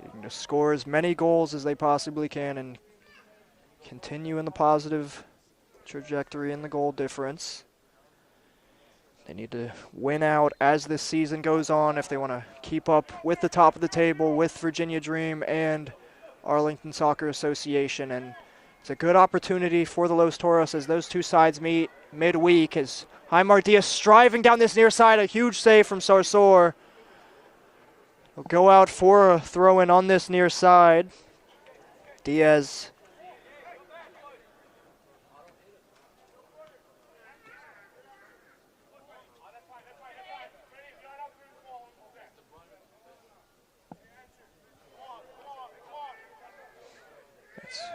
Speaker 1: Looking to score as many goals as they possibly can and continue in the positive trajectory in the goal difference. They need to win out as this season goes on if they want to keep up with the top of the table with Virginia Dream and Arlington Soccer Association, and it's a good opportunity for the Los Toros as those two sides meet midweek, as Jaimar Diaz striving down this near side. A huge save from Sarsour. He'll go out for a throw-in on this near side. Diaz.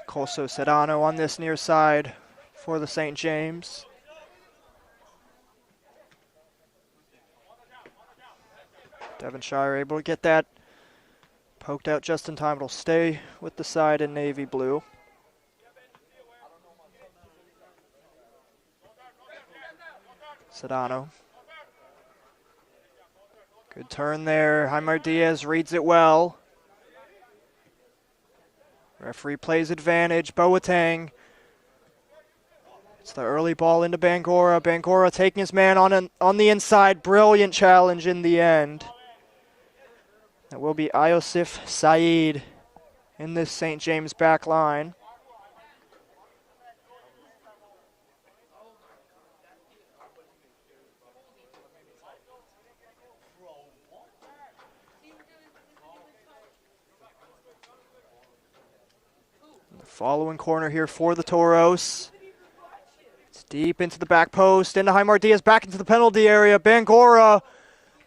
Speaker 1: Colso Sedano on this near side for the St. James. Devonshire able to get that poked out just in time. It'll stay with the side in navy blue. Sedano. Good turn there. Jaimar Diaz reads it well. Referee plays advantage. Boateng. It's the early ball into Bangura. Bangura taking his man on the inside. Brilliant challenge in the end. That will be Iosif Saeed in this St. James back line. The following corner here for the Toros. It's deep into the back post, into Jaimar Diaz, back into the penalty area. Bangura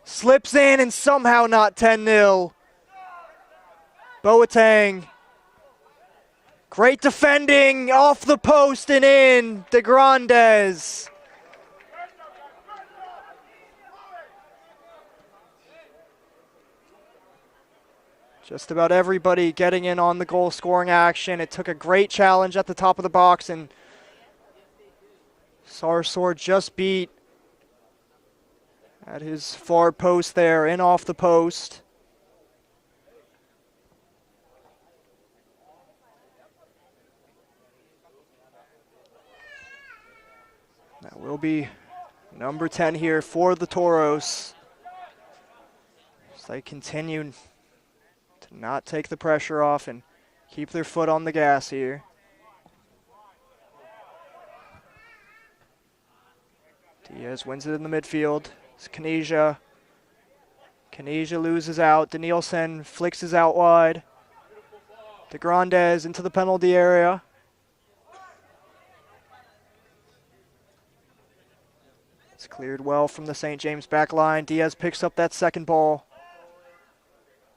Speaker 1: slips in and somehow not 10-0. Boateng. Great defending off the post and in. De Grandes. Just about everybody getting in on the goal scoring action. It took a great challenge at the top of the box, and Sarsour just beat at his far post there, in off the post. That will be number 10 here for the Toros. As they continue to not take the pressure off and keep their foot on the gas here. Diaz wins it in the midfield. It's Canisia. Canisia loses out. Danielson flicks his out wide. De Grandes into the penalty area. It's cleared well from the St. James back line. Diaz picks up that second ball.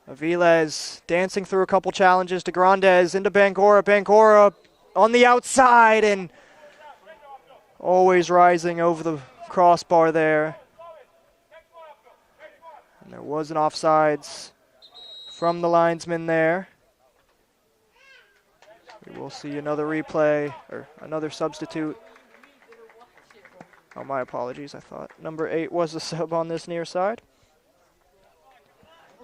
Speaker 1: Aviles dancing through a couple challenges. De Grandes into Bangura. Bangura on the outside and always rising over the crossbar there. And there was an offsides from the linesman there. We will see another replay, or another substitute. Oh, my apologies. I thought number 8 was a sub on this near side.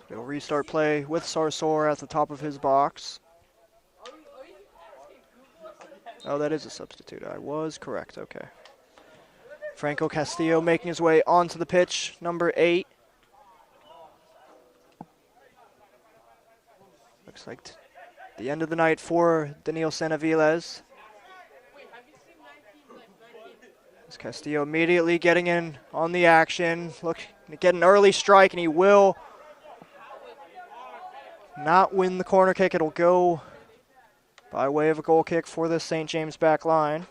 Speaker 1: He'll restart play with Sarsour at the top of his box. Oh, that is a substitute. I was correct. Okay. Franco Castillo making his way onto the pitch, number 8. Looks like the end of the night for Danielson Aviles. As Castillo immediately getting in on the action. Look, get an early strike, and he will not win the corner kick. It'll go by way of a goal kick for the St. James back line.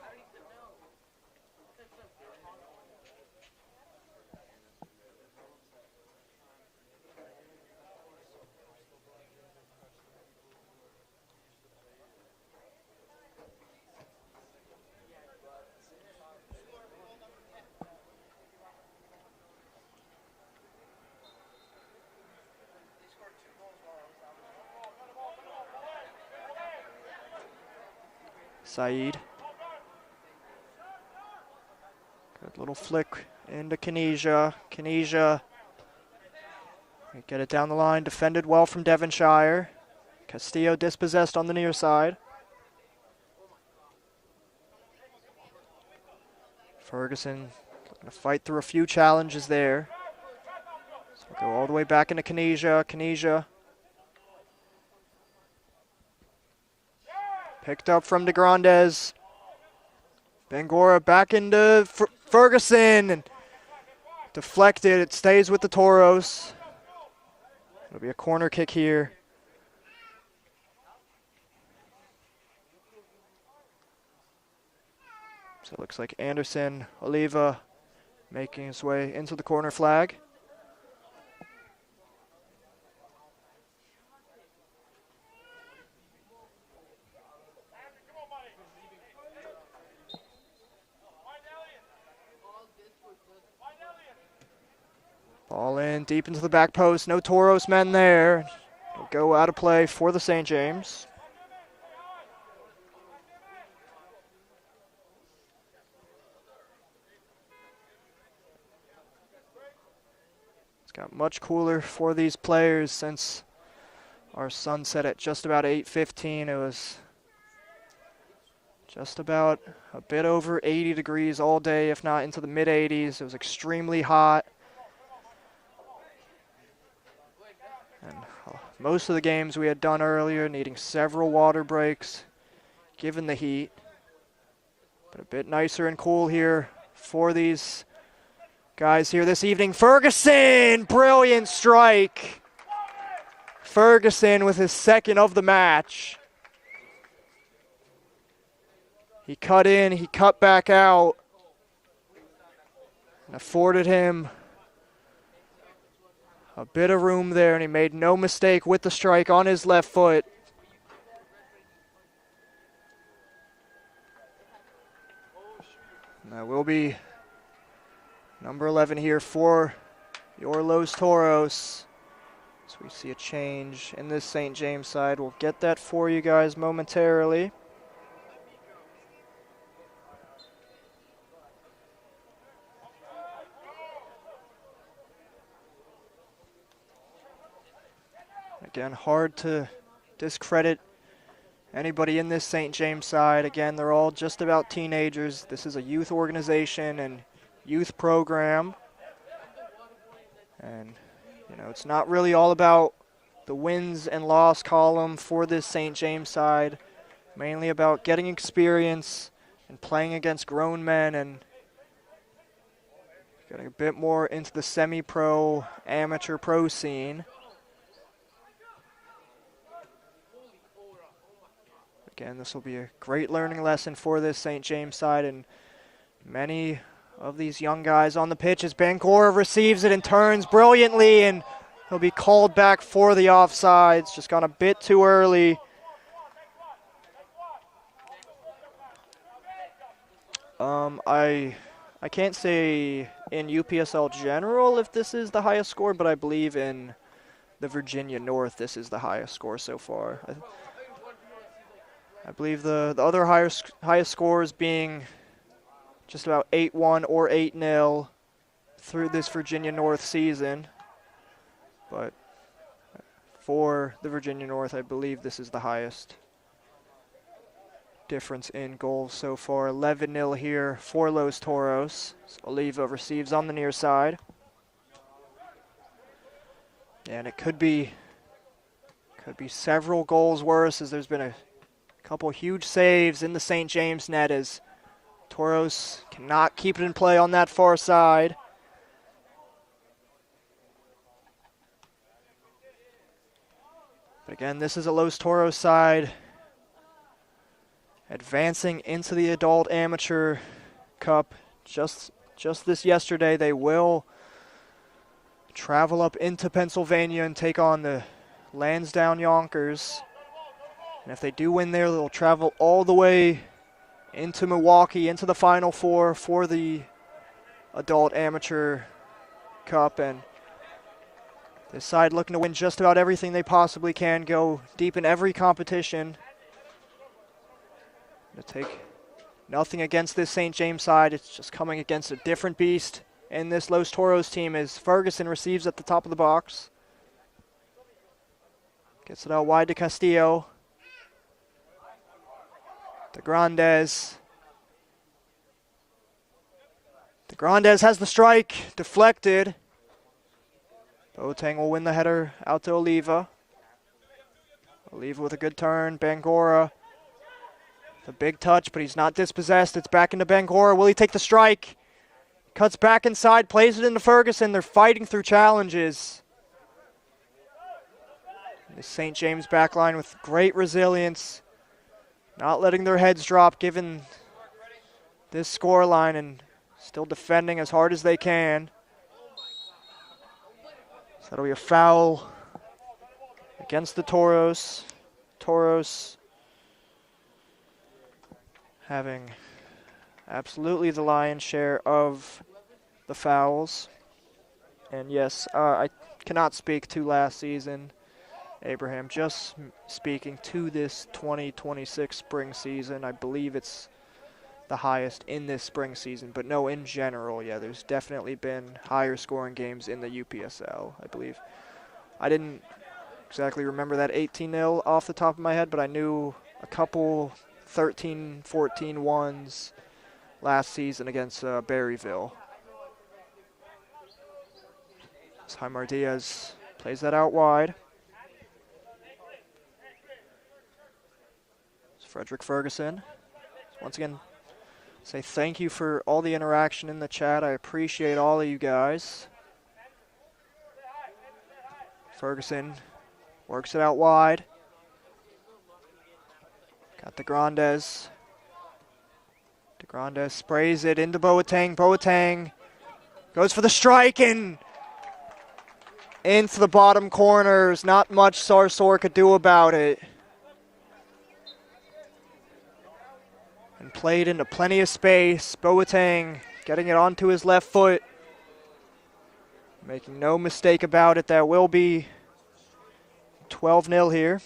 Speaker 1: Saeed. Good little flick into Canisia. Canisia get it down the line. Defended well from Devonshire. Castillo dispossessed on the near side. Ferguson looking to fight through a few challenges there. So we'll go all the way back into Canisia. Canisia picked up from De Grandes. Bangura back into Ferguson and deflected. It stays with the Toros. It'll be a corner kick here. So it looks like Anderson Oliva making his way into the corner flag. Ball in deep into the back post. No Toros men there. It'll go out of play for the St. James. It's got much cooler for these players since our sun set at just about 8:15. It was just about a bit over 80 degrees all day, if not into the mid-80s. It was extremely hot. And most of the games we had done earlier needing several water breaks given the heat. But a bit nicer and cool here for these guys here this evening. Ferguson, brilliant strike. Ferguson with his second of the match. He cut in, he cut back out, and afforded him a bit of room there, and he made no mistake with the strike on his left foot. And that will be number 11 here for your Los Toros. So we see a change in this St. James side. We'll get that for you guys momentarily. Again, hard to discredit anybody in this St. James side. Again, they're all just about teenagers. This is a youth organization and youth program. And, you know, it's not really all about the wins and loss column for this St. James side. Mainly about getting experience and playing against grown men and getting a bit more into the semi-pro, amateur pro scene. Again, this will be a great learning lesson for this St. James side, and many of these young guys on the pitch as Bangora receives it and turns brilliantly, and he'll be called back for the offsides. Just gone a bit too early. I can't say in UPSL general if this is the highest score, but I believe in the Virginia North this is the highest score so far. I believe the other highest scores being just about 8-1 or 8-0 through this Virginia North season. But for the Virginia North, I believe this is the highest difference in goals so far. 11-0 here for Los Toros. So Oliva receives on the near side. And it could be several goals worse, as there's been a couple huge saves in the St. James net as Toros cannot keep it in play on that far side. But again, this is a Los Toros side advancing into the Adult Amateur Cup. Just this yesterday, they will travel up into Pennsylvania and take on the Lansdowne Yonkers. And if they do win there, they'll travel all the way into Milwaukee, into the Final Four for the Adult Amateur Cup. And this side looking to win just about everything they possibly can, go deep in every competition. To take nothing against this St. James side. It's just coming against a different beast in this Los Toros team as Ferguson receives at the top of the box. Gets it out wide to Castillo. De Grandes. De Grandes has the strike, deflected. Boateng will win the header out to Oliva. Oliva with a good turn. Bangora. The big touch, but he's not dispossessed. It's back into Bangora. Will he take the strike? Cuts back inside, plays it into Ferguson. They're fighting through challenges. The St. James backline with great resilience. Not letting their heads drop given this scoreline and still defending as hard as they can. So that'll be a foul against the Toros. Toros having absolutely the lion's share of the fouls. And yes, I cannot speak to last season, Abraham. Just speaking to this 2026 spring season, I believe it's the highest in this spring season. But no, in general, yeah, there's definitely been higher scoring games in the UPSL, I believe. I didn't exactly remember that 18-0 off the top of my head, but I knew a couple 13-14 ones last season against Berryville. Jaimar Diaz plays that out wide. It's Frederick Ferguson. Once again, say thank you for all the interaction in the chat. I appreciate all of you guys. Ferguson works it out wide. Got De Grandes. De Grandes sprays it into Boateng. Boateng goes for the strike and into the bottom corners. Not much Sarsor could do about it. And played into plenty of space. Boateng getting it onto his left foot. Making no mistake about it, that will be 12-0 here.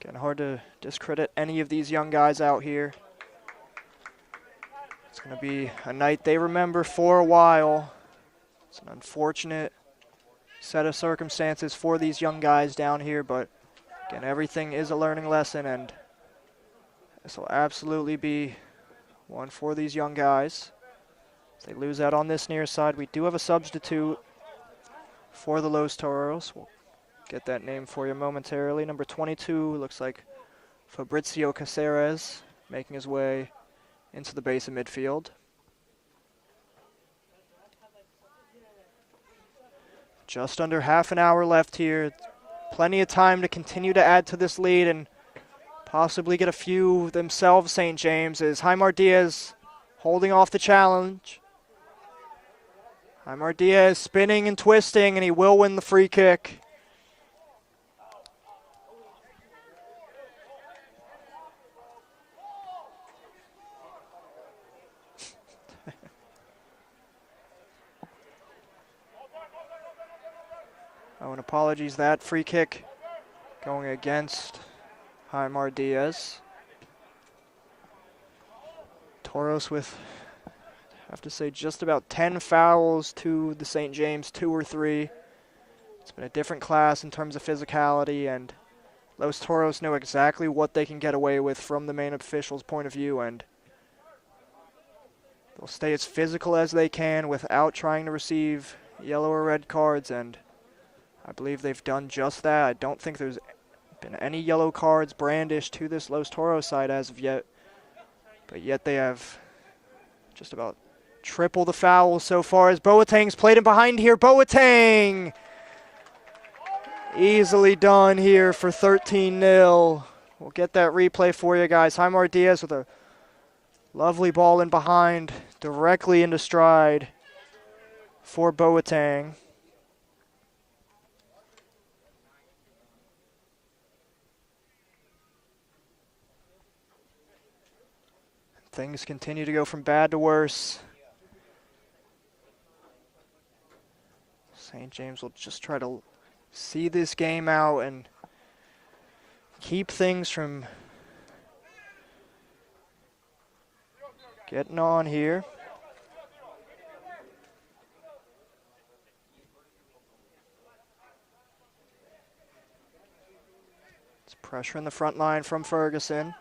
Speaker 1: Again, hard to discredit any of these young guys out here. It's going to be a night they remember for a while. It's an unfortunate set of circumstances for these young guys down here, but again, everything is a learning lesson, and this will absolutely be one for these young guys. If they lose out on this near side, we do have a substitute for the Los Toros. We'll get that name for you momentarily. Number 22 looks like Fabrizio Caceres, making his way into the base of midfield. Just under half an hour left here. Plenty of time to continue to add to this lead and possibly get a few themselves, St. James, as Jaimar Diaz holding off the challenge. Jaimar Diaz spinning and twisting, and he will win the free kick. Oh, and apologies, that free kick going against Jaimar Diaz. Toros with, I have to say, just about 10 fouls to the St. James 2 or 3. It's been a different class in terms of physicality, and Los Toros know exactly what they can get away with from the main official's point of view, and they'll stay as physical as they can without trying to receive yellow or red cards, and I believe they've done just that. I don't think there's been any yellow cards brandished to this Los Toros side as of yet, but yet they have just about triple the fouls so far as Boateng's played in behind here. Boateng! Easily done here for 13-0. We'll get that replay for you guys. Jaimar Diaz with a lovely ball in behind, directly into stride for Boateng. Things continue to go from bad to worse. St. James will just try to see this game out and keep things from getting on here. It's pressure in the front line from Ferguson.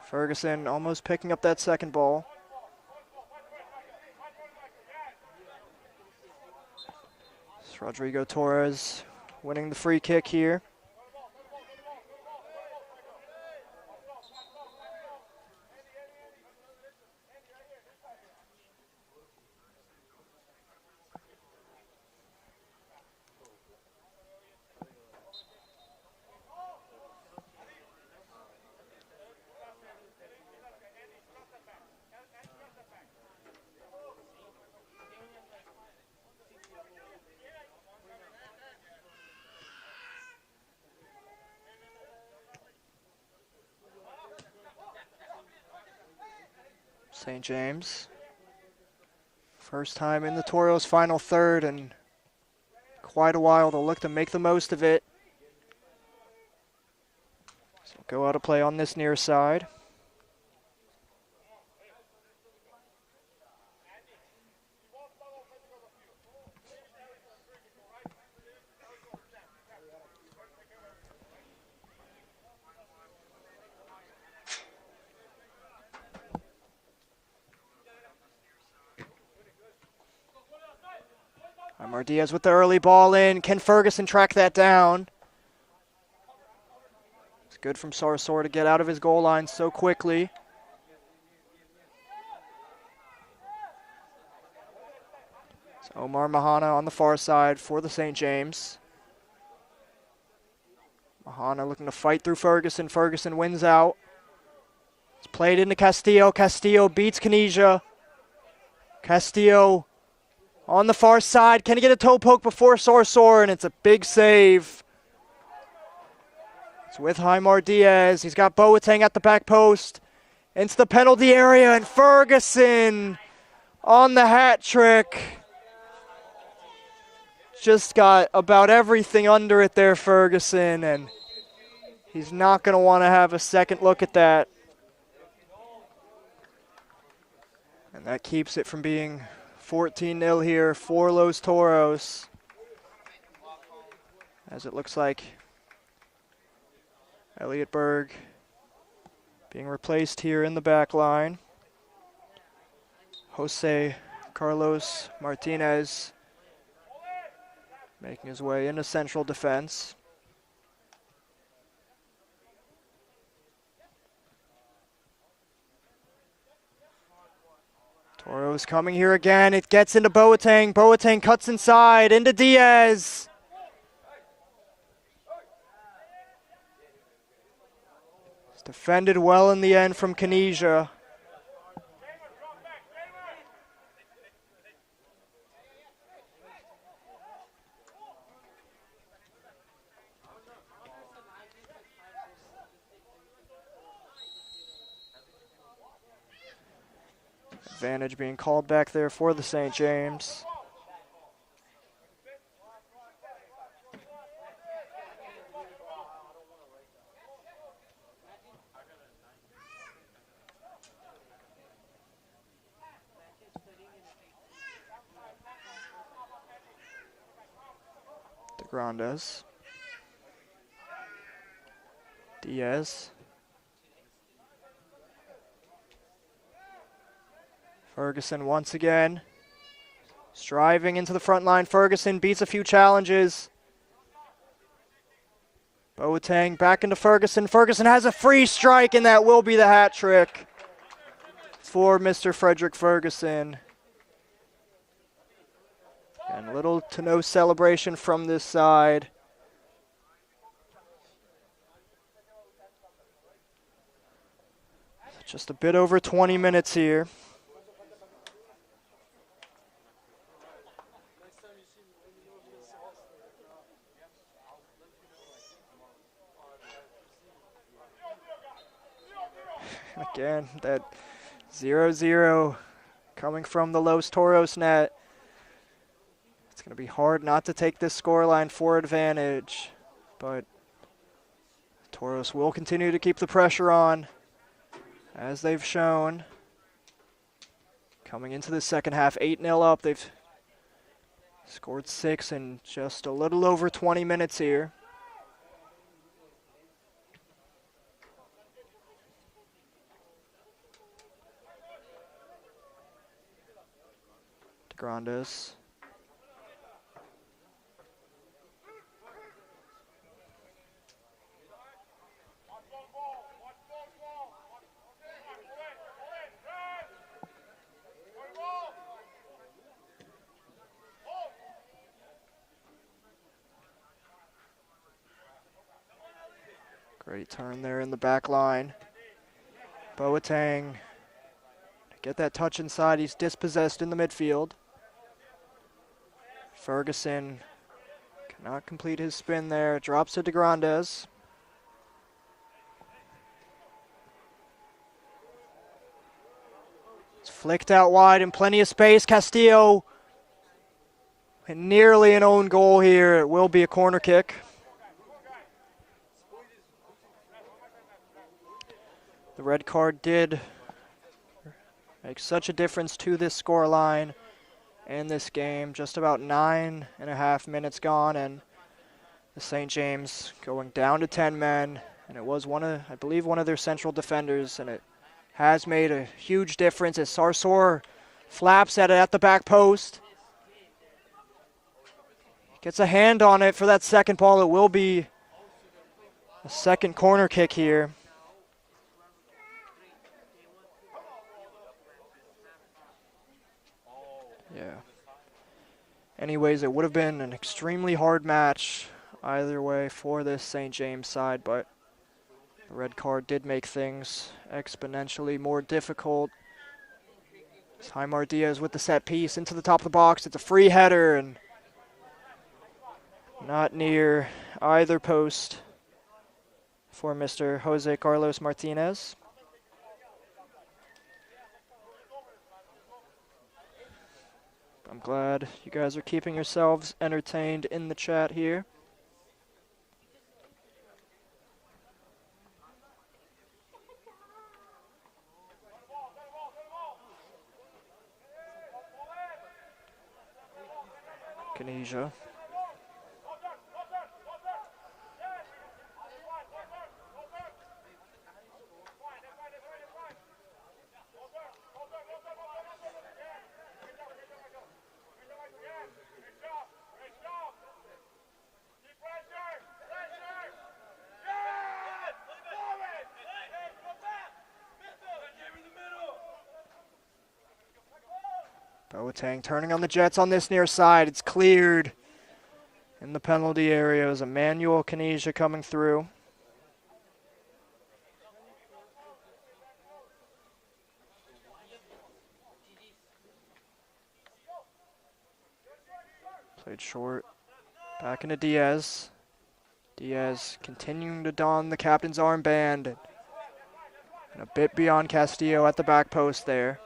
Speaker 1: Ferguson almost picking up that second ball. It's Rodrigo Torres winning the free kick here. St. James. First time in the Toros final third in quite a while. They'll look to make the most of it. So go out of play on this near side. Diaz with the early ball in. Can Ferguson track that down? It's good from Sarsour to get out of his goal line so quickly. So Omar Mahana on the far side for the St. James. Mahana looking to fight through Ferguson. Ferguson wins out. It's played into Castillo. Castillo beats Canisia. Castillo on the far side. Can he get a toe poke before Sarsour? And it's a big save. It's with Jaimar Diaz. He's got Boateng at the back post. Into the penalty area, and Ferguson on the hat trick. Just got about everything under it there, Ferguson, and he's not going to want to have a second look at that. And that keeps it from being 14-0 here for Los Toros. As it looks like Elliot Berg being replaced here in the back line. Jose Carlos Martinez making his way into central defense. Toros coming here again. It gets into Boateng. Boateng cuts inside into Diaz. It's defended well in the end from Canisia. Advantage being called back there for the St. James. De Grandes. Diaz. Ferguson once again, striving into the front line. Ferguson beats a few challenges. Boateng back into Ferguson. Ferguson has a free strike, and that will be the hat trick for Mr. Frederick Ferguson. And little to no celebration from this side. Just a bit over 20 minutes here. Again, that 0-0 coming from the Los Toros net. It's going to be hard not to take this scoreline for advantage, but Toros will continue to keep the pressure on, as they've shown. Coming into the second half, 8-0 up. They've scored 6 in just a little over 20 minutes here. Grandes. Great turn there in the back line. Boateng to get that touch inside. He's dispossessed in the midfield. Ferguson cannot complete his spin there. Drops to De Grandes. Flicked out wide and plenty of space. Castillo. And nearly an own goal here. It will be a corner kick. The red card did make such a difference to this scoreline in this game. Just about 9.5 minutes gone, and the St. James going down to 10 men. And it was I believe one of their central defenders, and it has made a huge difference as Sarsour flaps at it at the back post. Gets a hand on it for that second ball. It will be a second corner kick here. Yeah. Anyways, it would have been an extremely hard match either way for this St. James side, but the red card did make things exponentially more difficult. Jaimar Diaz with the set piece into the top of the box. It's a free header and not near either post for Mr. Jose Carlos Martinez. I'm glad you guys are keeping yourselves entertained in the chat here. Canisia. Boateng turning on the Jets on this near side. It's cleared in the penalty area. It was Emmanuel Canisia coming through. Played short. Back into Diaz. Diaz continuing to don the captain's armband. And a bit beyond Castillo at the back post there.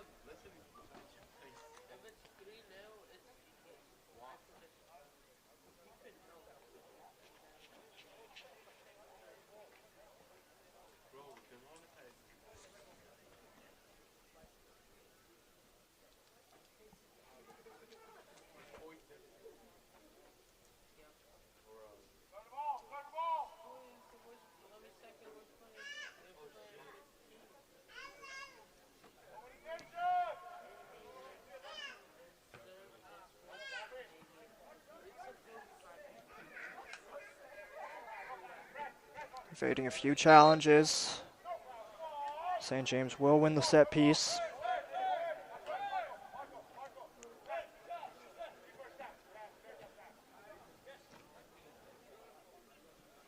Speaker 1: Evading a few challenges. St. James will win the set piece.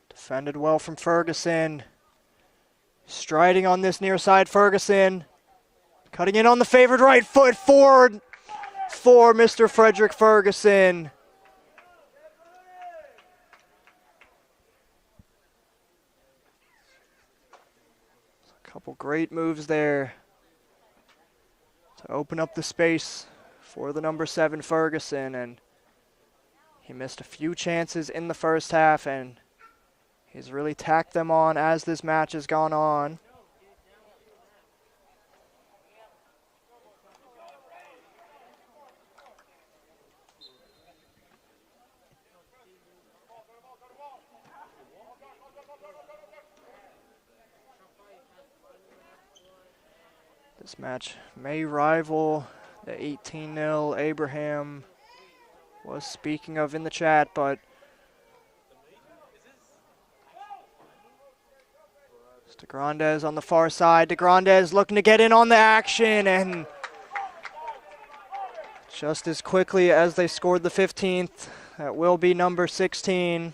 Speaker 1: Defended well from Ferguson. Striding on this near side, Ferguson. Cutting in on the favored right foot forward for Mr. Frederick Ferguson. Couple great moves there to open up the space for the number 7 Ferguson, and he missed a few chances in the first half, and he's really tacked them on as this match has gone on. This match may rival the 18-0 Abraham was speaking of in the chat, but it's De Grandes on the far side. De Grandes looking to get in on the action, and just as quickly as they scored the 15th, that will be number 16.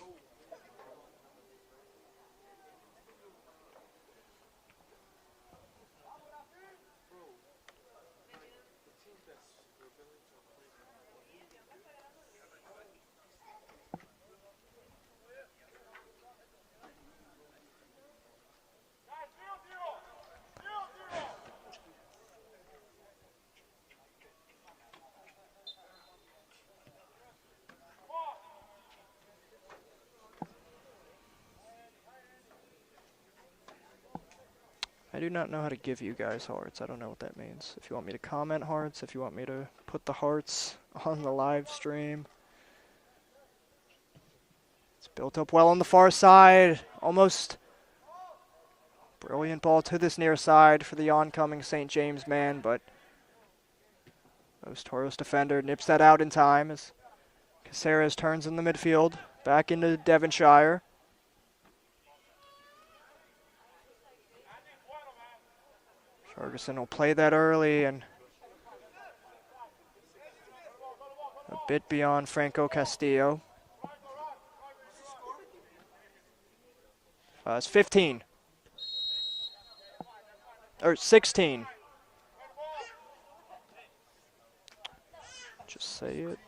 Speaker 1: I do not know how to give you guys hearts. I don't know what that means. If you want me to comment hearts, if you want me to put the hearts on the live stream. It's built up well on the far side. Almost brilliant ball to this near side for the oncoming St. James man, but Los Toros defender nips that out in time as Caceres turns in the midfield. Back into Devonshire. Ferguson will play that early and a bit beyond Franco Castillo. It's 15. Or 16. Just say it.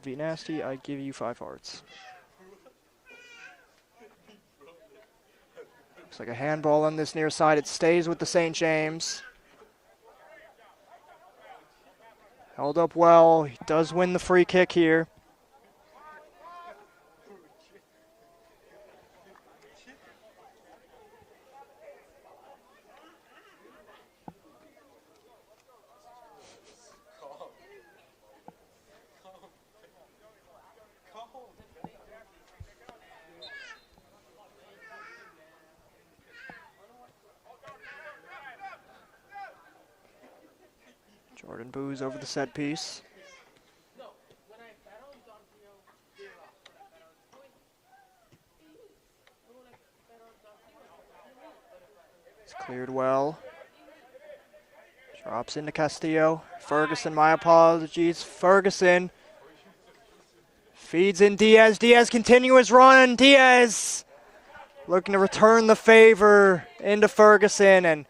Speaker 1: V Nasty, I give you 5 hearts. Looks like a handball on this near side. It stays with the St. James. Held up well. He does win the free kick here. Jordan Booz over the set piece. It's cleared well. Drops into Castillo. Ferguson, my apologies. Ferguson feeds in Diaz. Diaz continuous run. Diaz looking to return the favor into Ferguson, and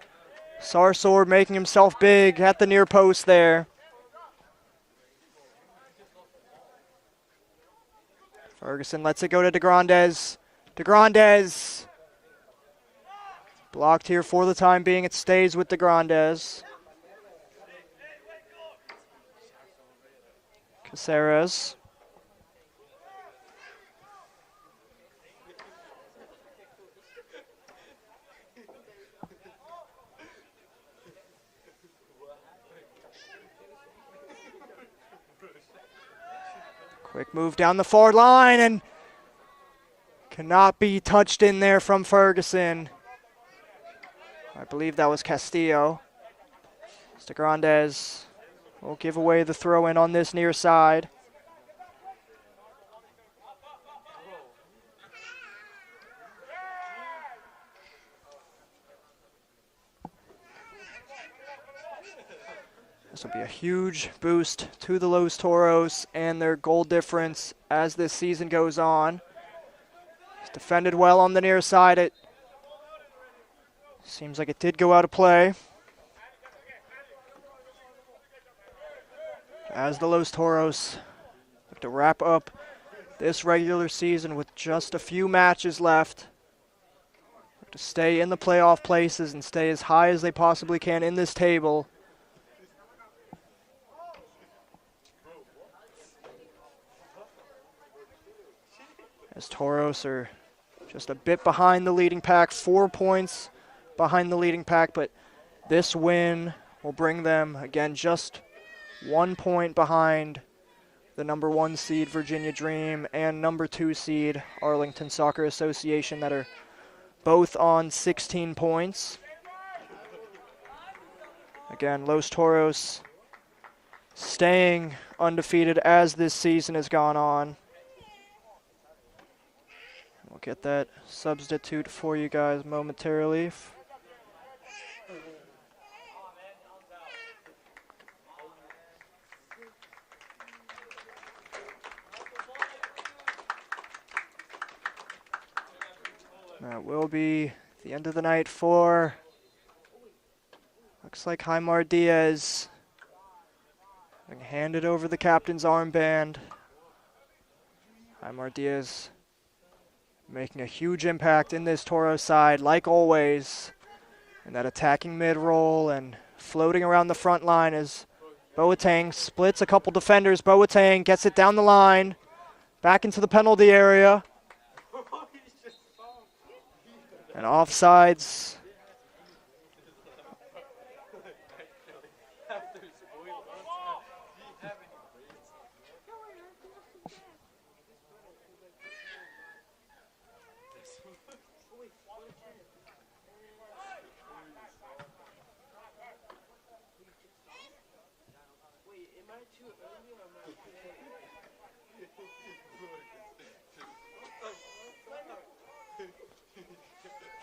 Speaker 1: Sarsor making himself big at the near post there. Ferguson lets it go to De Grandes. De Grandes. Blocked here for the time being. It stays with De Grandes. Caceres. Quick move down the forward line and cannot be touched in there from Ferguson. I believe that was Castillo. De Grandes will give away the throw-in on this near side. This will be a huge boost to the Los Toros and their goal difference as this season goes on. It's defended well on the near side. It seems like it did go out of play. As the Los Toros look to wrap up this regular season with just a few matches left, look to stay in the playoff places and stay as high as they possibly can in this table. As Toros are just a bit behind the leading pack, 4 points behind the leading pack, but this win will bring them, again, just 1 point behind the number 1 seed Virginia Dream and number 2 seed Arlington Soccer Association that are both on 16 points. Again, Los Toros staying undefeated as this season has gone on. We'll get that substitute for you guys momentarily. That will be the end of the night for, looks like Jaimar Diaz. Handed over the captain's armband. Jaimar Diaz making a huge impact in this Toros side, like always. And that attacking mid-roll and floating around the front line as Boateng splits a couple defenders. Boateng gets it down the line, back into the penalty area. And offsides.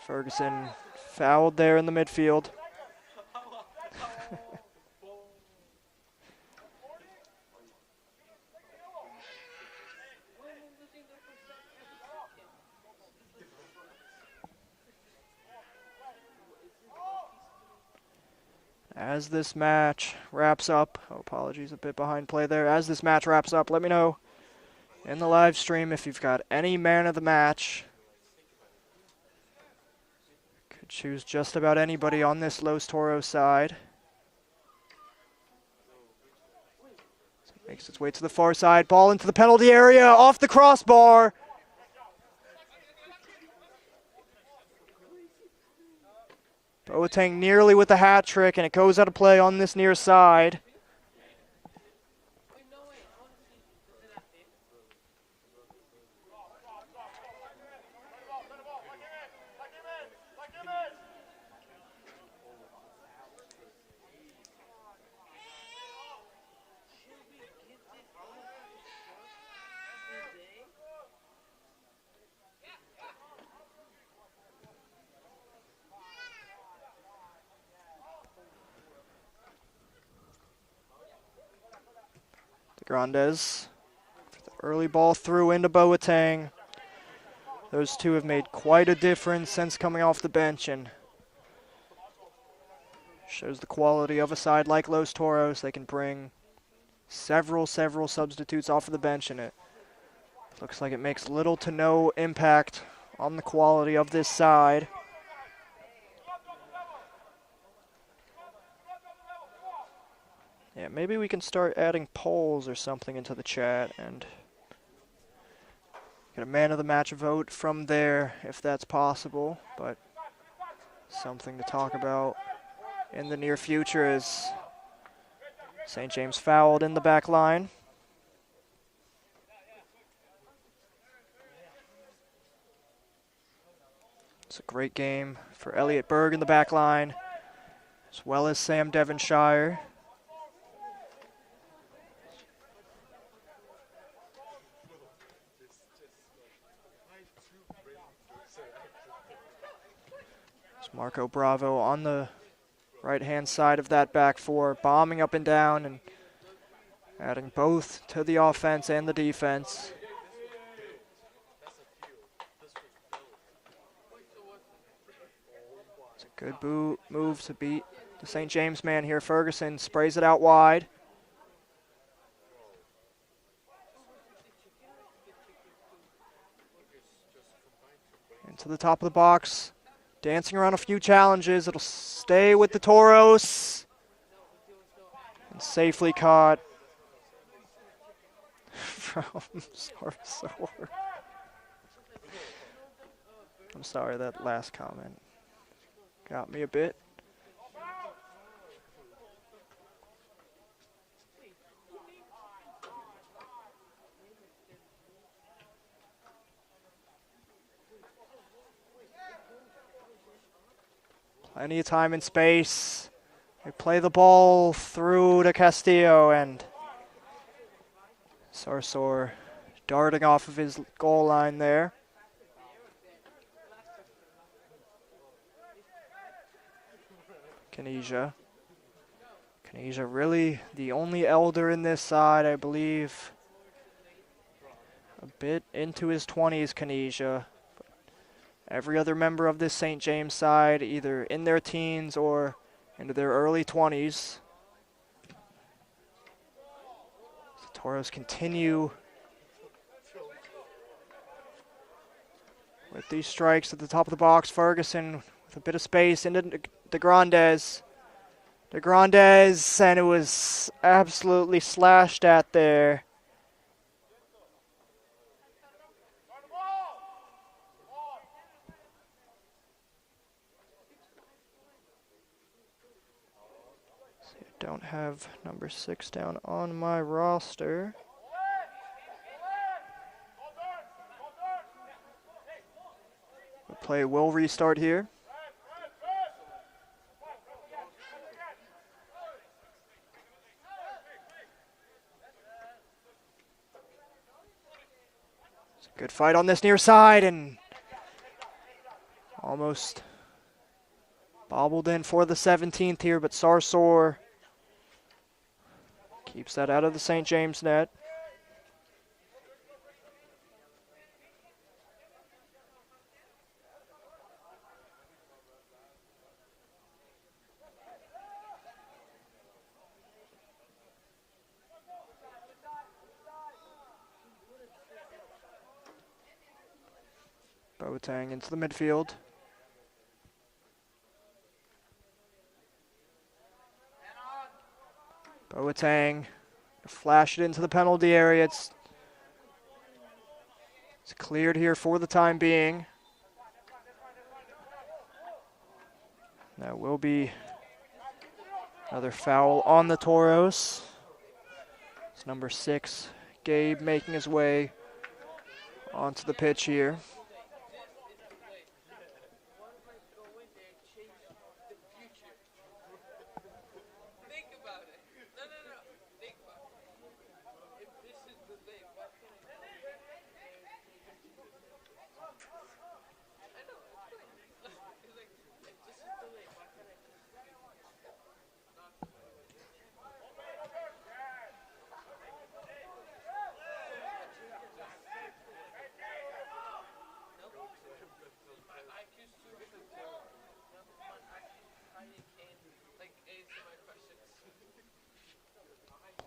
Speaker 1: Ferguson fouled there in the midfield. As this match wraps up, apologies, a bit behind play there. As this match wraps up, let me know in the live stream if you've got any man of the match. Could choose just about anybody on this Los Toros side. So it makes its way to the far side, ball into the penalty area, off the crossbar. Boateng nearly with the hat trick, and it goes out of play on this near side. Grandes. Early ball through into Boateng. Those two have made quite a difference since coming off the bench, and shows the quality of a side like Los Toros. They can bring several substitutes off of the bench, and it looks like it makes little to no impact on the quality of this side. Yeah, maybe we can start adding polls or something into the chat and get a man of the match vote from there if that's possible, but something to talk about in the near future as St. James fouled in the back line. It's a great game for Elliot Berg in the back line, as well as Sam Devonshire. Marco Bravo on the right-hand side of that back four, bombing up and down and adding both to the offense and the defense. It's a good move to beat the St. James man here. Ferguson sprays it out wide. Into the top of the box. Dancing around a few challenges. It'll stay with the Toros. And safely caught from Sorsor. I'm sorry, that last comment got me a bit. Plenty of time and space. They play the ball through to Castillo, and Sorsor darting off of his goal line there. Canija really the only elder in this side, I believe. A bit into his 20s, Canija. Every other member of this St. James side, either in their teens or into their early 20s. The Toros continue these strikes at the top of the box. Ferguson with a bit of space into De Grandes. De Grandes, and it was absolutely slashed at there. See, I don't have number 6 down on my roster. The play will restart here. It's a good fight on this near side, and almost bobbled in for the 17th here, but Sarsour keeps that out of the St. James net. Boateng into the midfield. Boateng, flash it into the penalty area. It's cleared here for the time being. That will be another foul on the Toros. It's number 6, Gabe, making his way onto the pitch here.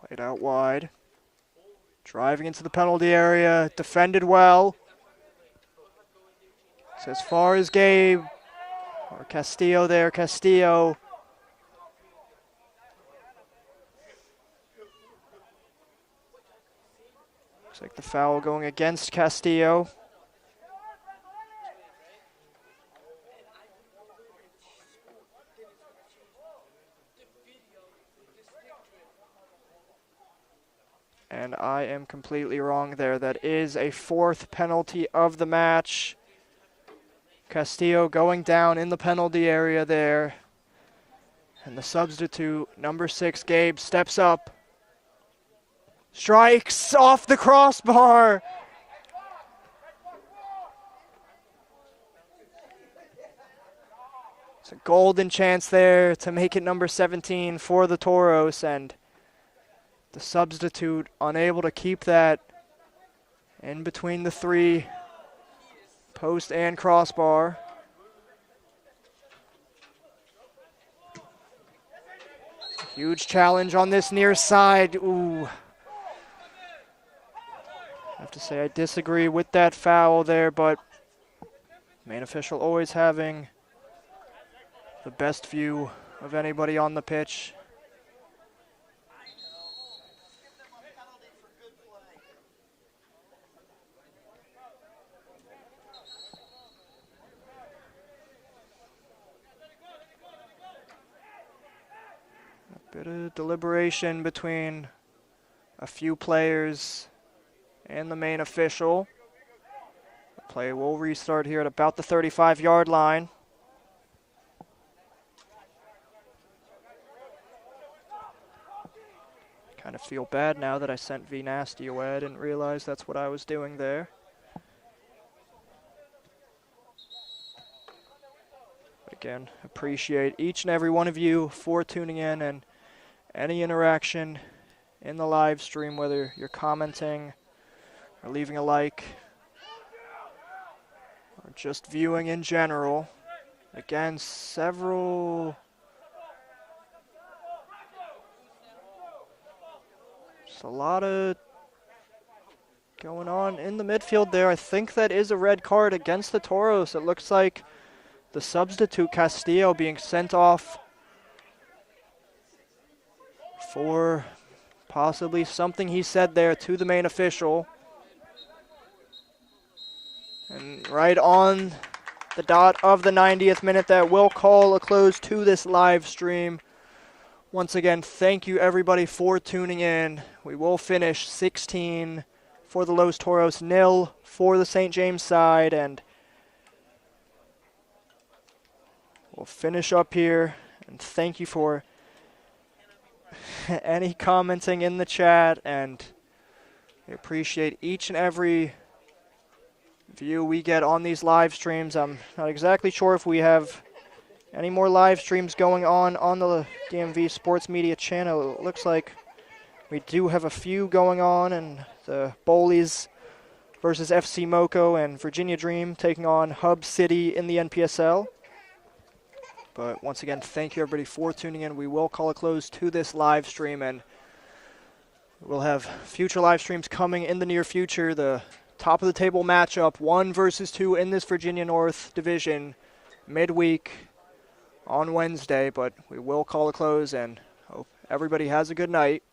Speaker 1: Played out wide. Driving into the penalty area. Defended well. It's as far as Gabe. Or Castillo there. Castillo. Looks like the foul going against Castillo. And I am completely wrong there. That is a 4th penalty of the match. Castillo going down in the penalty area there. And the substitute, number 6, Gabe, steps up. Strikes off the crossbar. It's a golden chance there to make it number 17 for the Toros, and the substitute unable to keep that in between the 3, post and crossbar. Huge challenge on this near side. Ooh. I have to say I disagree with that foul there, but main official always having the best view of anybody on the pitch. Bit of deliberation between a few players and the main official. The play will restart here at about the 35-yard line. Kind of feel bad now that I sent V Nasty away. I didn't realize that's what I was doing there. Again, appreciate each and every one of you for tuning in, and any interaction in the live stream, whether you're commenting or leaving a like or just viewing in general. Again, just a lot of going on in the midfield there. I think that is a red card against the Toros. It looks like the substitute Castillo being sent off for possibly something he said there to the main official. And right on the dot of the 90th minute, that will call a close to this live stream. Once again, thank you everybody for tuning in. We will finish 16 for the Los Toros, 0 for the St. James side, and we'll finish up here. And thank you for any commenting in the chat, and we appreciate each and every view we get on these live streams. I'm not exactly sure if we have any more live streams going on the DMV Sports Media channel. It looks like we do have a few going on, and the Bowlies versus FC Moco and Virginia Dream taking on Hub City in the NPSL. But once again, thank you everybody for tuning in. We will call a close to this live stream, and we'll have future live streams coming in the near future. The top of the table matchup, 1 versus 2 in this Virginia North division, midweek on Wednesday. But we will call a close, and hope everybody has a good night.